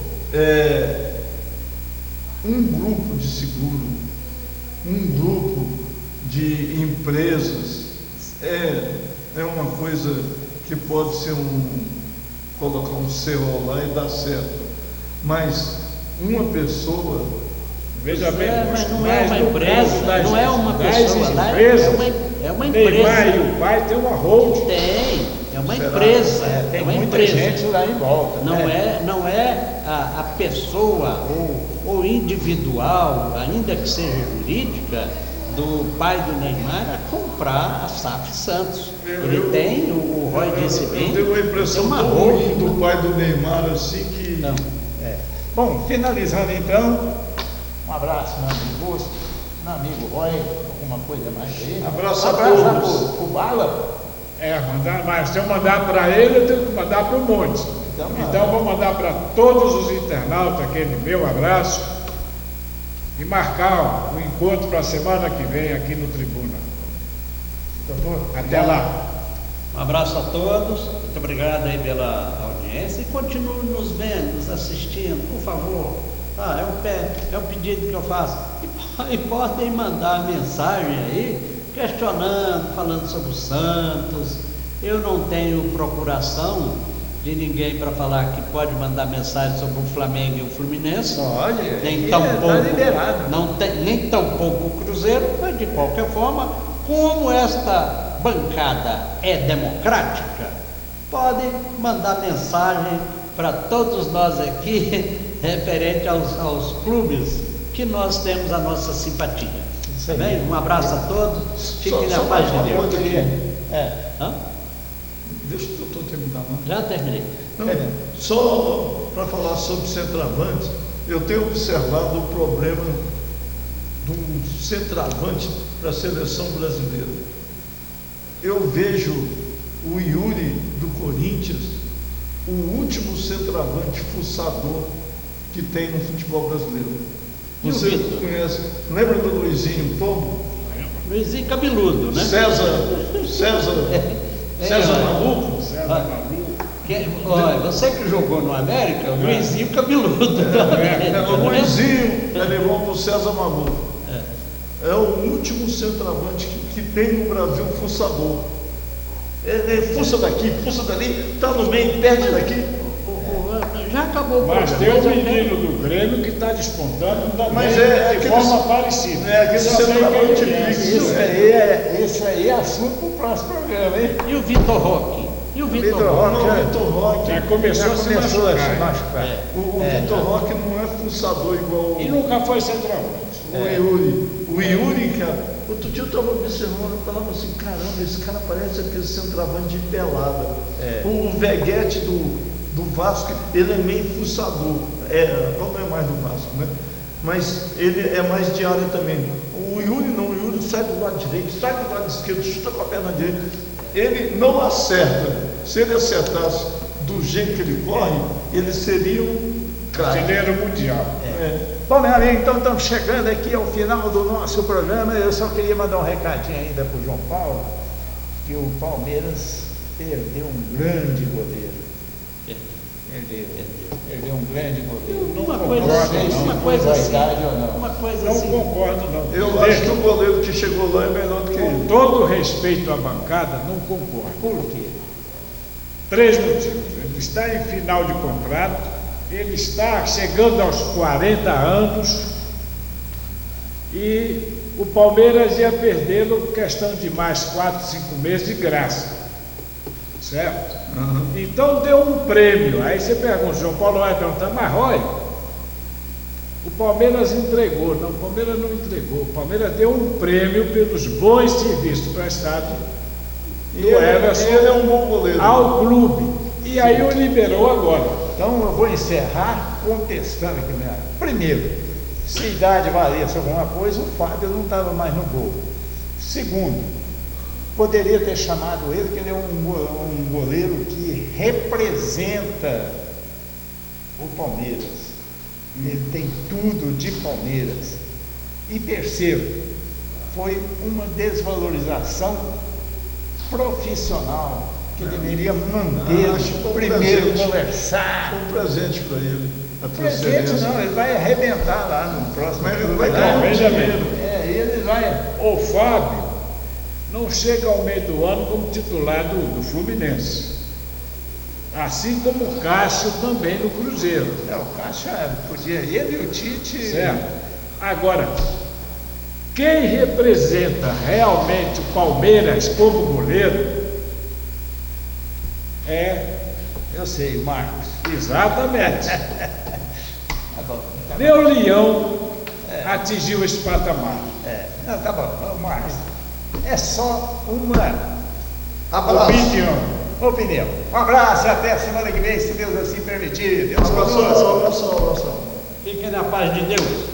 um grupo de seguro, um grupo de empresas, é uma coisa que pode ser colocar um CO lá e dar certo. Mas uma pessoa.
Veja bem,
Mas não é
mas
uma
no
empresa,
caso das-
não é uma
das
pessoa lá,
empresas,
é uma
Neymar
empresa.
e o pai tem uma holding.
Tem, é uma
Será?
empresa.
Tem
é uma
muita
empresa.
gente lá em volta.
Não
né?
é a pessoa ou individual, ainda que seja jurídica, do pai do Neymar a comprar a SAF Santos. Ele tem, o Roy disse bem,
Eu tenho uma impressão
tem uma
tão
holding.
ruim do pai do Neymar assim que.
Não.
Bom, finalizando então, um abraço, meu amigo Bosco, meu amigo Roy, alguma coisa mais aí?
Abraço a
lá
todos.
pro Bala.
Mas se eu mandar para ele, eu tenho que mandar para o Monte.
Então,
Então, eu vou mandar para todos os internautas aquele meu abraço e marcar o encontro para a semana que vem aqui no Tribuna.
Doutor,
Até lá.
Um abraço a todos, muito obrigado aí pela audiência e continue nos vendo, nos assistindo, por favor. É um pedido que eu faço. E podem mandar mensagem aí, questionando, falando sobre o Santos. Eu não tenho procuração de ninguém para falar que pode mandar mensagem sobre o Flamengo e o Fluminense.
Pode,
Nem
aqui
tampouco,
tá liberado.
nem tampouco o Cruzeiro, mas de qualquer forma, como esta bancada é democrática, podem mandar mensagem para todos nós aqui referente aos clubes que nós temos a nossa simpatia.
Isso
Tá
aí.
bem? Um abraço a todos, fiquem na
Só
paz
mais
de
uma
Deus.
coisa aqui.
Hã?
Deixa o doutor terminar, não.
Já terminei.
Não, só para falar sobre centroavantes, eu tenho observado o problema do centroavante para a seleção brasileira. Eu vejo o Yuri do Corinthians, o último centroavante fuçador que tem no futebol brasileiro.
E o
Você
Vitor?
conhece? Lembra do Luizinho Pombo?
Luizinho cabeludo, né?
César Maluco?
Olha, você que jogou no América, o Luizinho cabeludo.
O Luizinho, ele levou para o César Maluco. É o último centroavante que tem no Brasil fuçador. Ele fuça daqui, fuça dali, está no meio, perde daqui.
Já acabou o
Mas
programa.
tem um menino do Grêmio que está despontando também
Mas
de
aquele-
forma parecida.
aquele
Só sei
centroavante
quem ele é.
fixo.
Isso aí é assunto para o próximo programa, hein?
E o Vitor Roque? E o Vitor
Vitor
Roque?
Roque.
Não, o Vitor Roque.
Já começou a se machucar.
machucar.
O Vitor Roque não é fuçador igual
E nunca foi centroavante.
o Yuri. O Yuri, cara, outro dia eu estava observando, eu falava assim, caramba, esse cara parece aquele centroavante de pelada. O Veguete do Vasco, ele é meio fuçador. Não é mais do Vasco, né? Mas ele é mais de área também. O Yuri não, o Yuri sai do lado direito, sai do lado esquerdo, chuta com a perna direita. Ele não acerta. Se ele acertasse do jeito que ele corre, ele seria um craque.
Brasileiro mundial.
Bom, meu amigo, então estamos chegando aqui ao final do nosso programa. Eu só queria mandar um recadinho ainda para o João Paulo, que o Palmeiras perdeu um grande goleiro. Ele é um grande goleiro.
Uma
Não
coisa
concordo,
assim,
não.
uma
Se
coisa
pôs a
assim,
idade ou não.
uma coisa
Não
assim.
concordo, não.
Eu acho que o goleiro que chegou lá é melhor do que
Com
ele.
todo respeito à bancada, não concordo.
Por quê?
3 motivos. Ele está em final de contrato, ele está chegando aos 40 anos e o Palmeiras ia perdê-lo questão de mais 4, 5 meses de graça. Certo?
Uhum.
Então deu um prêmio. Aí você pergunta, o João Paulo vai perguntar, mas Roy, o Palmeiras entregou. Não, o Palmeiras não entregou. O Palmeiras deu um prêmio pelos bons serviços prestados do Everson
Ele é um bom goleiro.
ao clube. E aí o liberou agora.
Então eu vou encerrar contestando aqui mesmo. Primeiro, se a idade valesse alguma coisa, o Fábio não estava mais no gol. Segundo, poderia ter chamado ele, porque ele é um goleiro que representa o Palmeiras. Ele tem tudo de Palmeiras. E terceiro, foi uma desvalorização profissional que deveria manter,
Acho que foi um
primeiro
presente.
conversar.
Foi um presente para ele. A
Presente
transferência.
não, ele vai arrebentar lá no próximo.
Mas ele vai
Não,
ganhar
veja
dinheiro.
ele vai.
O Fábio não chega ao meio do ano como titular do Fluminense. Assim como o Cássio também no Cruzeiro.
O Caixa podia, ele e o Tite.
Certo? Agora, quem representa realmente o Palmeiras como goleiro é
Eu sei, Marcos.
exatamente.
Tá bom. Tá bom.
Meu Leão atingiu esse patamar.
Não, tá bom, ô, Marcos. É só uma
Abraço.
opinião. Um abraço e até a semana que vem, se Deus assim permitir. Deus
Abraço,
conosco.
abraço, abraço.
Fiquem na paz de Deus.